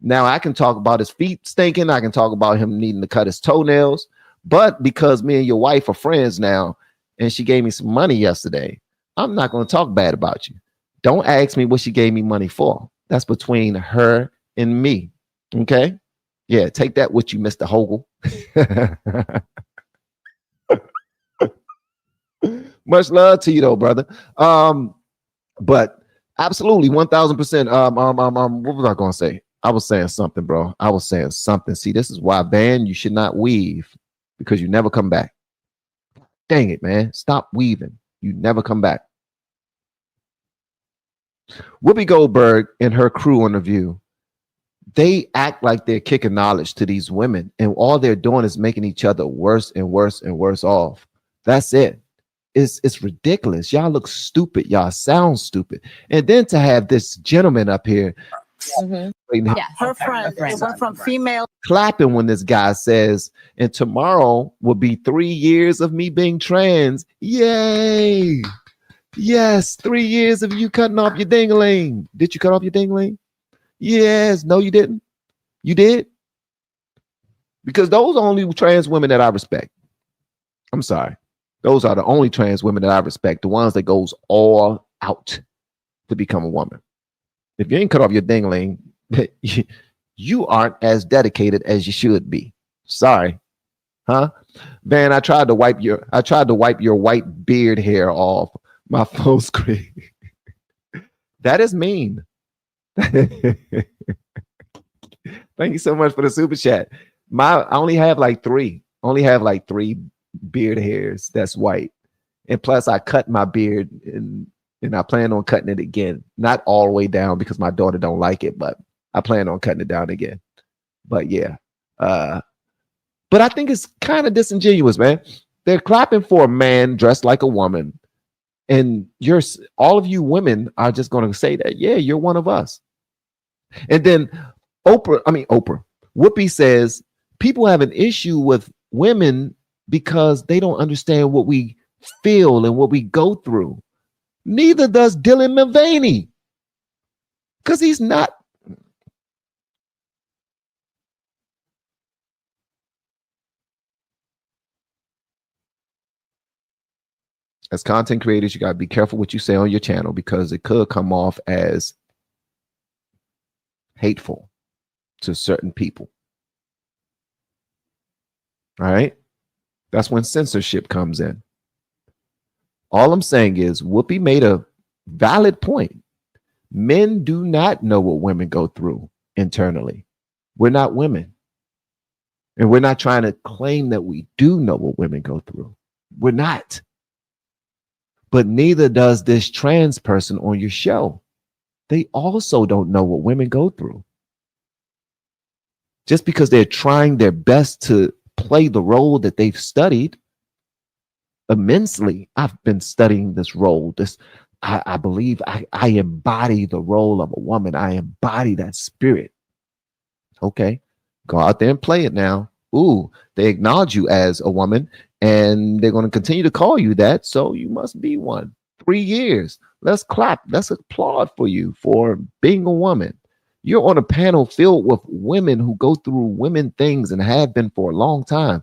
Now I can talk about his feet stinking. I can talk about him needing to cut his toenails. But because me and your wife are friends now, and she gave me some money yesterday, I'm not going to talk bad about you. Don't ask me what she gave me money for. That's between her and me. Okay? Yeah, take that with you, Mr. Hogle. Much love to you though, brother. But absolutely 1000%. What was I gonna say? I was saying something, bro. I was saying something. See, this is why, Van, you should not weave because you never come back. Dang it, man. Stop weaving. You never come back. Whoopi Goldberg and her crew on The View, they act like they're kicking knowledge to these women, and all they're doing is making each other worse and worse and worse off. That's it. It's ridiculous. Y'all look stupid. Y'all sound stupid. And then to have this gentleman up here Her friend, it went from female. clapping when this guy says, and tomorrow will be 3 years of me being trans. Yay. Yes, 3 years of you cutting off your ding-a-ling. Did you cut off your ding-a-ling? Yes. No, you didn't. You did? Because those are only trans women that I respect. I'm sorry. Those are the only trans women that I respect. The ones that goes all out to become a woman. If you ain't cut off your ding-a-ling, you aren't as dedicated as you should be. Sorry. Huh? Man, I tried to wipe your white beard hair off my phone screen. That is mean. Thank you so much for the super chat. I only have like three beard hairs that's white. And plus I cut my beard and I plan on cutting it again. Not all the way down because my daughter don't like it, but I plan on cutting it down again. But yeah. But I think it's kind of disingenuous, man. They're clapping for a man dressed like a woman. And all of you women are just going to say that, yeah, you're one of us. And then Whoopi says people have an issue with women because they don't understand what we feel and what we go through. Neither does Dylan Mulvaney, because he's not. As content creators, you got to be careful what you say on your channel because it could come off as hateful to certain people. All right? That's when censorship comes in. All I'm saying is Whoopi made a valid point. Men do not know what women go through internally. We're not women. And we're not trying to claim that we do know what women go through. We're not. But neither does this trans person on your show. They also don't know what women go through. Just because they're trying their best to play the role that they've studied immensely. I've been studying this role. I believe I embody the role of a woman. I embody that spirit. Okay, go out there and play it now. Ooh, they acknowledge you as a woman and they're going to continue to call you that. So you must be one. 3 years. Let's clap. Let's applaud for you for being a woman. You're on a panel filled with women who go through women things and have been for a long time.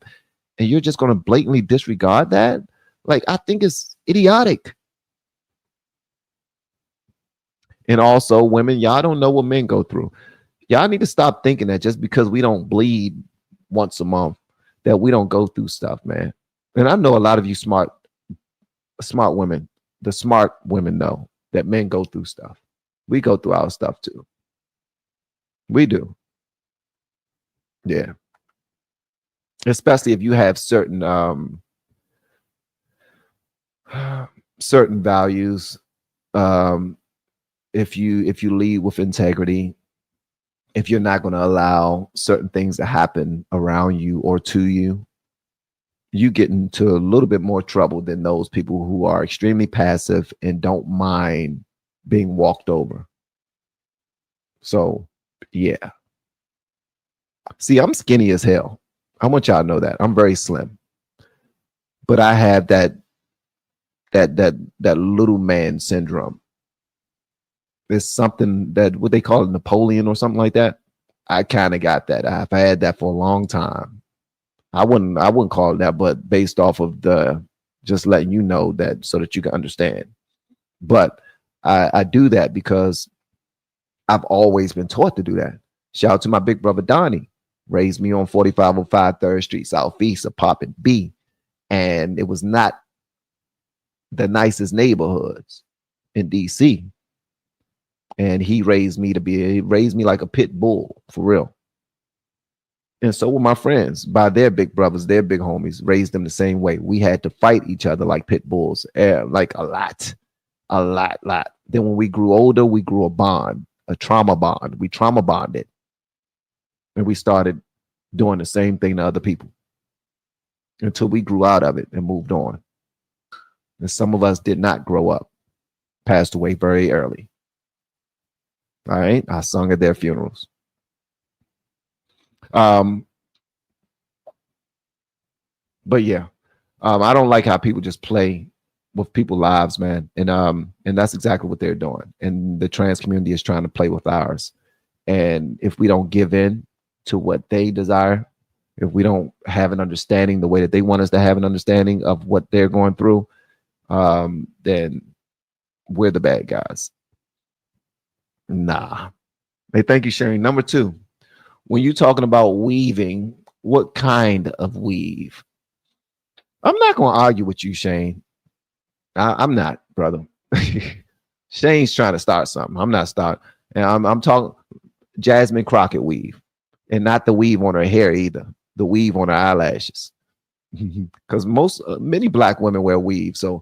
And you're just going to blatantly disregard that? Like, I think it's idiotic. And also, women, y'all don't know what men go through. Y'all need to stop thinking that just because we don't bleed once a month, that we don't go through stuff, man. And I know a lot of you smart women, the smart women know that men go through stuff. We go through our stuff too. We do. Yeah. Especially if you have certain values. If you lead with integrity, if you're not going to allow certain things to happen around you or to you, you get into a little bit more trouble than those people who are extremely passive and don't mind being walked over. So, yeah. See, I'm skinny as hell. I want y'all to know that. I'm very slim. but I have that little man syndrome. It's something that what they call it, Napoleon or something like that. I kind of got that. I've had that for a long time. I wouldn't call it that, but based off of the just letting you know that so that you can understand. But I do that because I've always been taught to do that. Shout out to my big brother Donnie, raised me on 4505 3rd Street Southeast of Poppin B, and it was not the nicest neighborhoods in DC. And he raised me like a pit bull, for real. And so were my friends, by their big brothers, their big homies, raised them the same way. We had to fight each other like pit bulls, like a lot. Then when we grew older, we grew a bond, a trauma bond. We trauma bonded. And we started doing the same thing to other people until we grew out of it and moved on. And some of us did not grow up, passed away very early. All right, I sung at their funerals. But yeah, I don't like how people just play with people's lives, man. And that's exactly what they're doing. And the trans community is trying to play with ours. And if we don't give in to what they desire, if we don't have an understanding the way that they want us to have an understanding of what they're going through, then we're the bad guys. Nah. Hey, thank you, Sharon. Number 2, when you're talking about weaving, what kind of weave? I'm not going to argue with you, Shane. I'm not, brother. Shane's trying to start something. I'm not starting. And I'm talking Jasmine Crockett weave, and not the weave on her hair either. The weave on her eyelashes. Because many black women wear weave. So,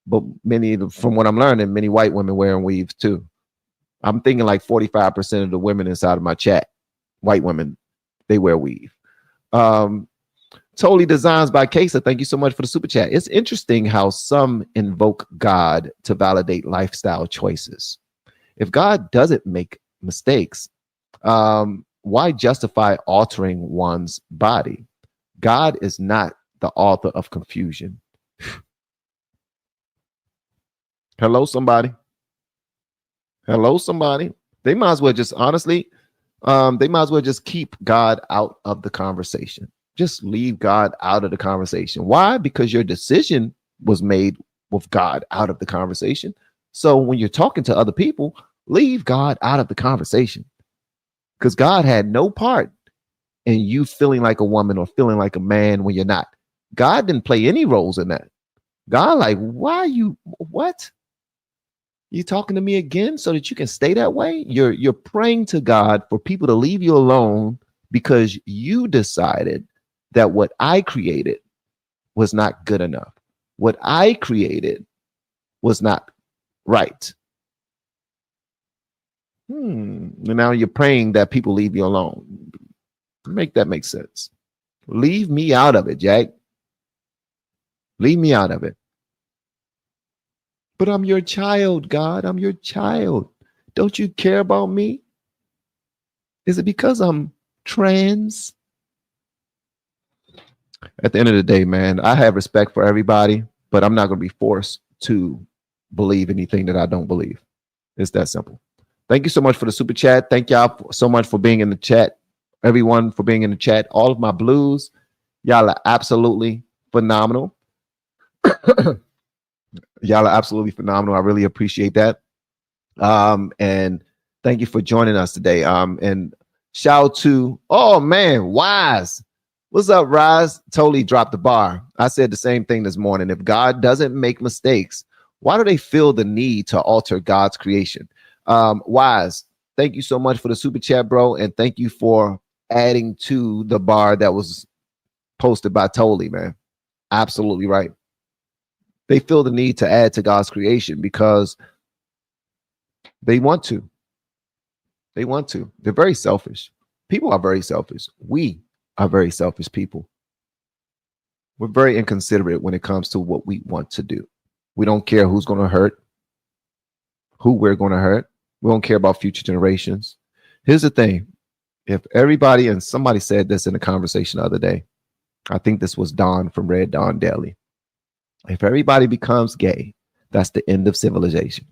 but many, from what I'm learning, many white women wearing weave too. I'm thinking like 45% of the women inside of my chat, white women, they wear weave. Totally Designs by Kesa, thank you so much for the super chat. It's interesting how some invoke God to validate lifestyle choices. If God doesn't make mistakes, why justify altering one's body? God is not the author of confusion. Hello, somebody. Hello, somebody. They might as well just honestly, they might as well just keep God out of the conversation. Just leave God out of the conversation. Why? Because your decision was made with God out of the conversation. So when you're talking to other people, leave God out of the conversation. Because God had no part in you feeling like a woman or feeling like a man when you're not. God didn't play any roles in that. God, like, why you, what? You talking to me again so that you can stay that way? You're praying to God for people to leave you alone because you decided that what I created was not good enough. What I created was not right. And now you're praying that people leave you alone. Make that make sense. Leave me out of it, Jack. Leave me out of it. But I'm your child, God. I'm your child. Don't you care about me? Is it because I'm trans? At the end of the day, man, I have respect for everybody, but I'm not going to be forced to believe anything that I don't believe. It's that simple. Thank you so much for the super chat. Thank y'all so much for being in the chat. Everyone for being in the chat. All of my blues, y'all are absolutely phenomenal. Y'all are absolutely phenomenal. I really appreciate that. And thank you for joining us today. And shout out to, oh man, Wise. What's up, Rise? Totally dropped the bar. I said the same thing this morning. If God doesn't make mistakes, why do they feel the need to alter God's creation? Wise, thank you so much for the super chat, bro. And thank you for adding to the bar that was posted by Totally, man. Absolutely right. They feel the need to add to God's creation because they want to. They want to. They're very selfish. People are very selfish. We are very selfish people. We're very inconsiderate when it comes to what we want to do. We don't care who's going to hurt, who we're going to hurt. We don't care about future generations. Here's the thing. If everybody, and somebody said this in a conversation the other day, I think this was Don from Red Dawn Daily. If everybody becomes gay, that's the end of civilization.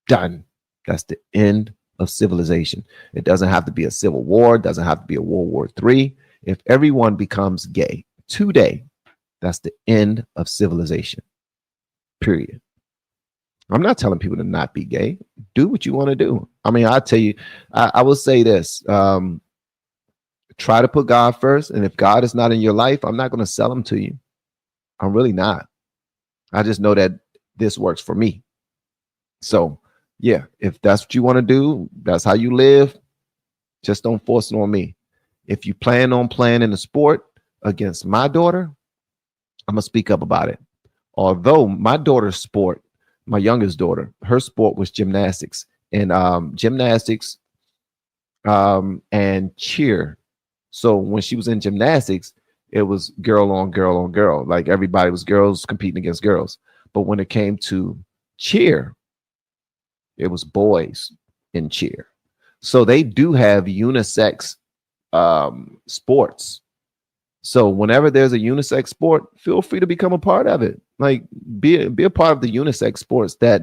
Done. That's the end of civilization. It doesn't have to be a civil war. It doesn't have to be a World War III. If everyone becomes gay today, that's the end of civilization. Period. I'm not telling people to not be gay. Do what you want to do. I mean, I tell you, I will say this. Try to put God first. And if God is not in your life, I'm not going to sell him to you. I'm really not. I just know that this works for me. So, yeah, if that's what you want to do, that's how you live, just don't force it on me. If you plan on playing in a sport against my daughter, I'm going to speak up about it. Although my daughter's sport, my youngest daughter, her sport was gymnastics, and gymnastics and cheer. So when she was in gymnastics, it was girl on girl on girl. Like everybody was girls competing against girls. But when it came to cheer, it was boys in cheer. So they do have unisex sports. So whenever there's a unisex sport, feel free to become a part of it. Like be a part of the unisex sports that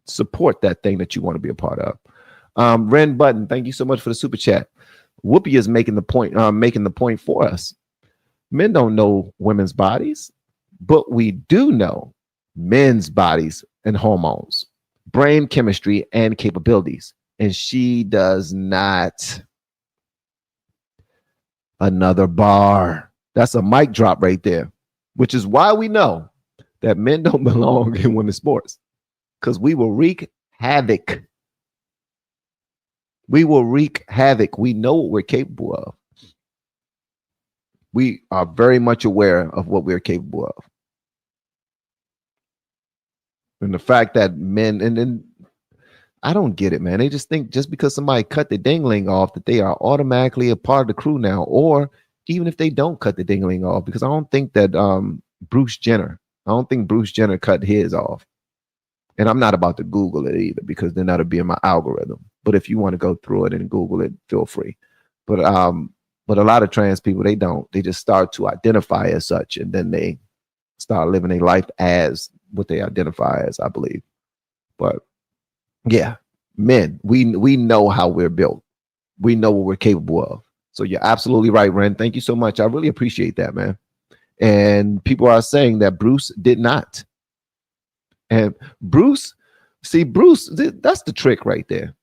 support that thing that you want to be a part of. Ren Button, thank you so much for the super chat. Whoopi is making the point for us. Men don't know women's bodies, but we do know men's bodies and hormones, brain chemistry, and capabilities. And she does not. Another bar. That's a mic drop right there, which is why we know that men don't belong in women's sports, because we will wreak havoc. We will wreak havoc. We know what we're capable of. We are very much aware of what we're capable of. And the fact that men, and then I don't get it, man. They just think just because somebody cut the dingling off that they are automatically a part of the crew now, or even if they don't cut the dingling off, because I don't think that Bruce Jenner cut his off. And I'm not about to Google it either, because then that'll be in my algorithm. But if you want to go through it and Google it, feel free. But a lot of trans people, they don't. They just start to identify as such, and then they start living a life as what they identify as, I believe. But yeah, men, we know how we're built. We know what we're capable of. So you're absolutely right, Ren. Thank you so much. I really appreciate that, man. And people are saying that Bruce did not. And Bruce, that's the trick right there.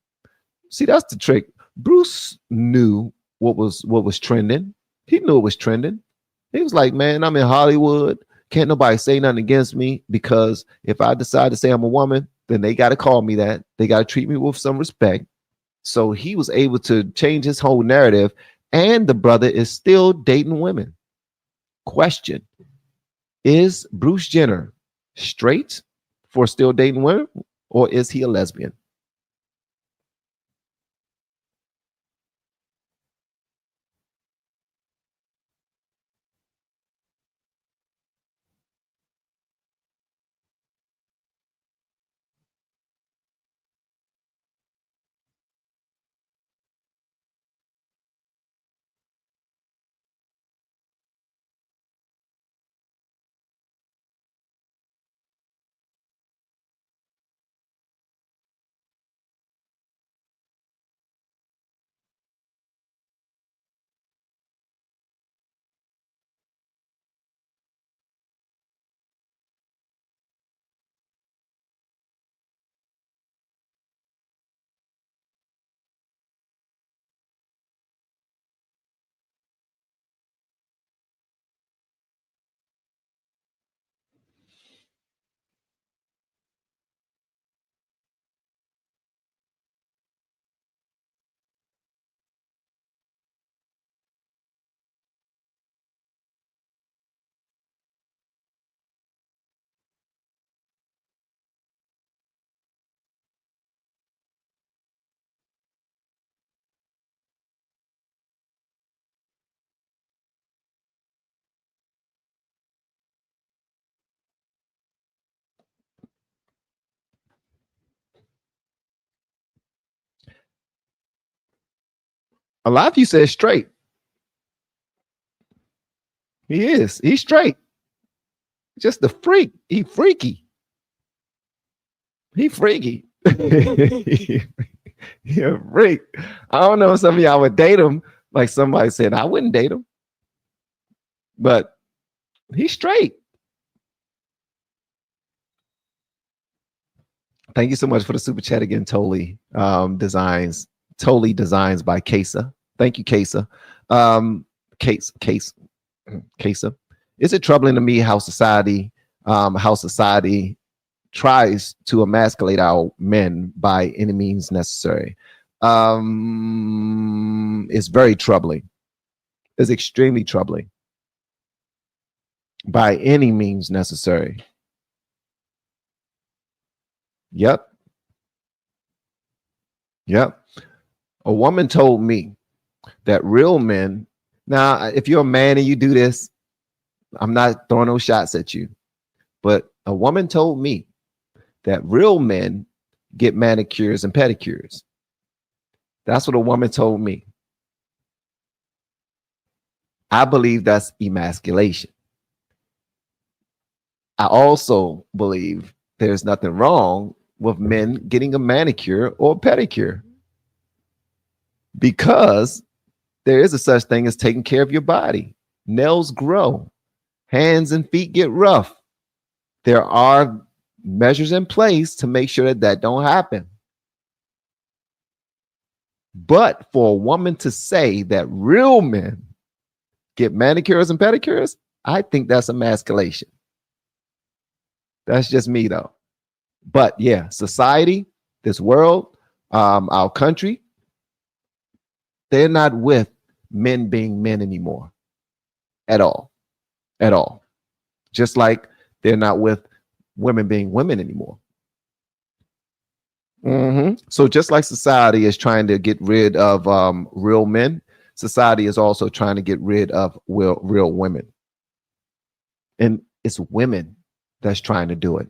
See, that's the trick. Bruce knew what was trending. He knew it was trending. He was like, man, I'm in Hollywood. Can't nobody say nothing against me, because if I decide to say I'm a woman, then they got to call me that. They got to treat me with some respect. So he was able to change his whole narrative, and the brother is still dating women. Question: is Bruce Jenner straight for still dating women, or is he a lesbian? A lot of you said straight. He is. He's straight. Just a freak. He freaky. He freaky. He a freak. I don't know if some of y'all would date him. Like somebody said, I wouldn't date him. But he's straight. Thank you so much for the super chat again, Totally Designs. Totally Designs by Kesa. Thank you, Kesa. Kesa. Is it troubling to me how society tries to emasculate our men by any means necessary? It's very troubling. It's extremely troubling. By any means necessary. Yep. A woman told me that real men, now if you're a man and you do this, I'm not throwing no shots at you, but a woman told me that real men get manicures and pedicures. That's what a woman told me. I believe that's emasculation. I also believe there's nothing wrong with men getting a manicure or pedicure, because there is a such thing as taking care of your body. Nails grow, hands and feet get rough. There are measures in place to make sure that that don't happen. But for a woman to say that real men get manicures and pedicures, I think that's emasculation. That's just me though. But yeah, society, this world, our country, they're not with men being men anymore at all. At all. Just like they're not with women being women anymore. So just like society is trying to get rid of real men, society is also trying to get rid of real women. And it's women that's trying to do it,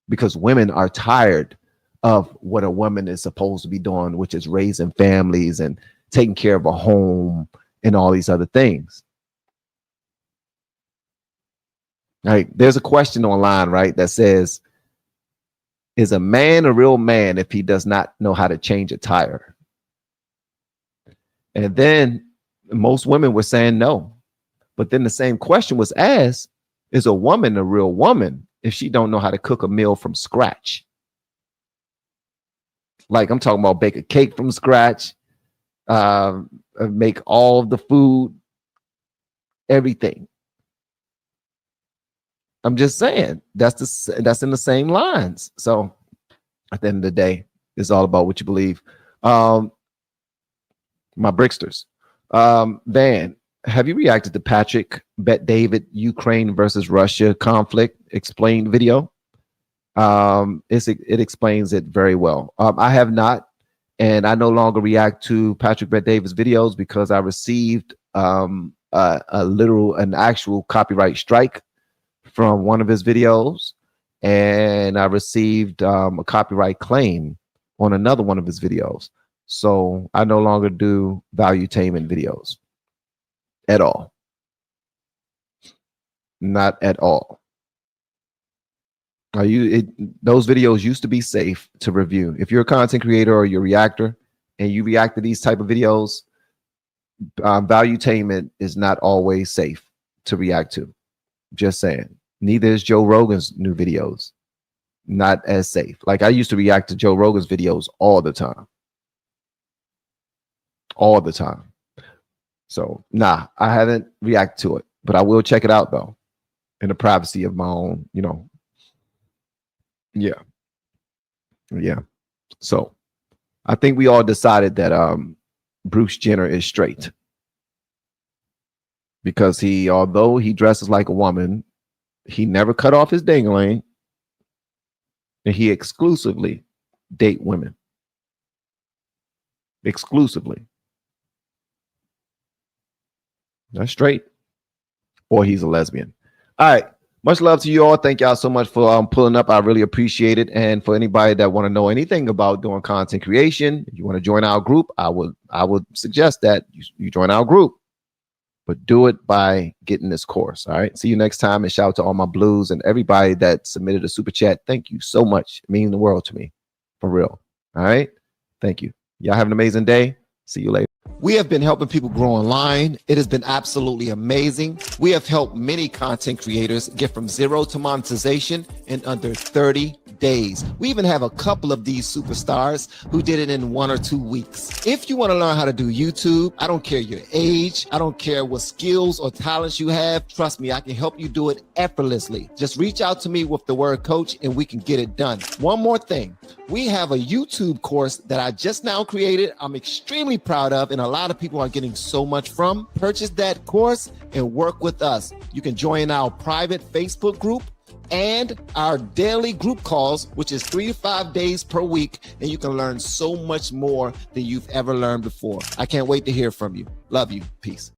because women are tired of what a woman is supposed to be doing, which is raising families and taking care of a home and all these other things. Right? There's a question online, right, that says, is a man a real man if he does not know how to change a tire? And then most women were saying no. But then the same question was asked, is a woman a real woman if she don't know how to cook a meal from scratch? Like I'm talking about bake a cake from scratch, make all of the food, everything. I'm just saying that's in the same lines. So at the end of the day, it's all about what you believe. My Bricksters, Van, have you reacted to Patrick Bet David Ukraine versus Russia conflict explained video? It explains it very well. I have not, and I no longer react to Patrick Bet David's videos because I received an actual copyright strike from one of his videos, and I received a copyright claim on another one of his videos. So I no longer do valuetainment videos at all. Not at all. Those videos used to be safe to review. If you're a content creator or you're a reactor and you react to these type of videos, valuetainment is not always safe to react to. Just saying. Neither is Joe Rogan's new videos. Not as safe. Like I used to react to Joe Rogan's videos all the time. All the time. So nah, I haven't reacted to it, but I will check it out though, in the privacy of my own, Yeah. So I think we all decided that Bruce Jenner is straight, because although he dresses like a woman, he never cut off his dangling, and he exclusively date women. Exclusively. That's straight. Or he's a lesbian. All right. Much love to you all. Thank y'all so much for pulling up. I really appreciate it. And for anybody that want to know anything about doing content creation, if you want to join our group, I would suggest that you join our group. but do it by getting this course. All right. See you next time. And shout out to all my blues and everybody that submitted a super chat. Thank you so much. It means the world to me. For real. All right. Thank you. Y'all have an amazing day. See you later. We have been helping people grow online. It has been absolutely amazing. We have helped many content creators get from zero to monetization in under 30 days. We even have a couple of these superstars who did it in 1 or 2 weeks. If you want to learn how to do YouTube, I don't care your age, I don't care what skills or talents you have. Trust me, I can help you do it effortlessly. Just reach out to me with the word coach and we can get it done. One more thing. We have a YouTube course that I just now created. I'm extremely proud of, and a lot of people are getting so much from. Purchase that course and work with us. You can join our private Facebook group and our daily group calls, which is 3 to 5 days per week, and you can learn so much more than you've ever learned before. I can't wait to hear from you. Love you. Peace.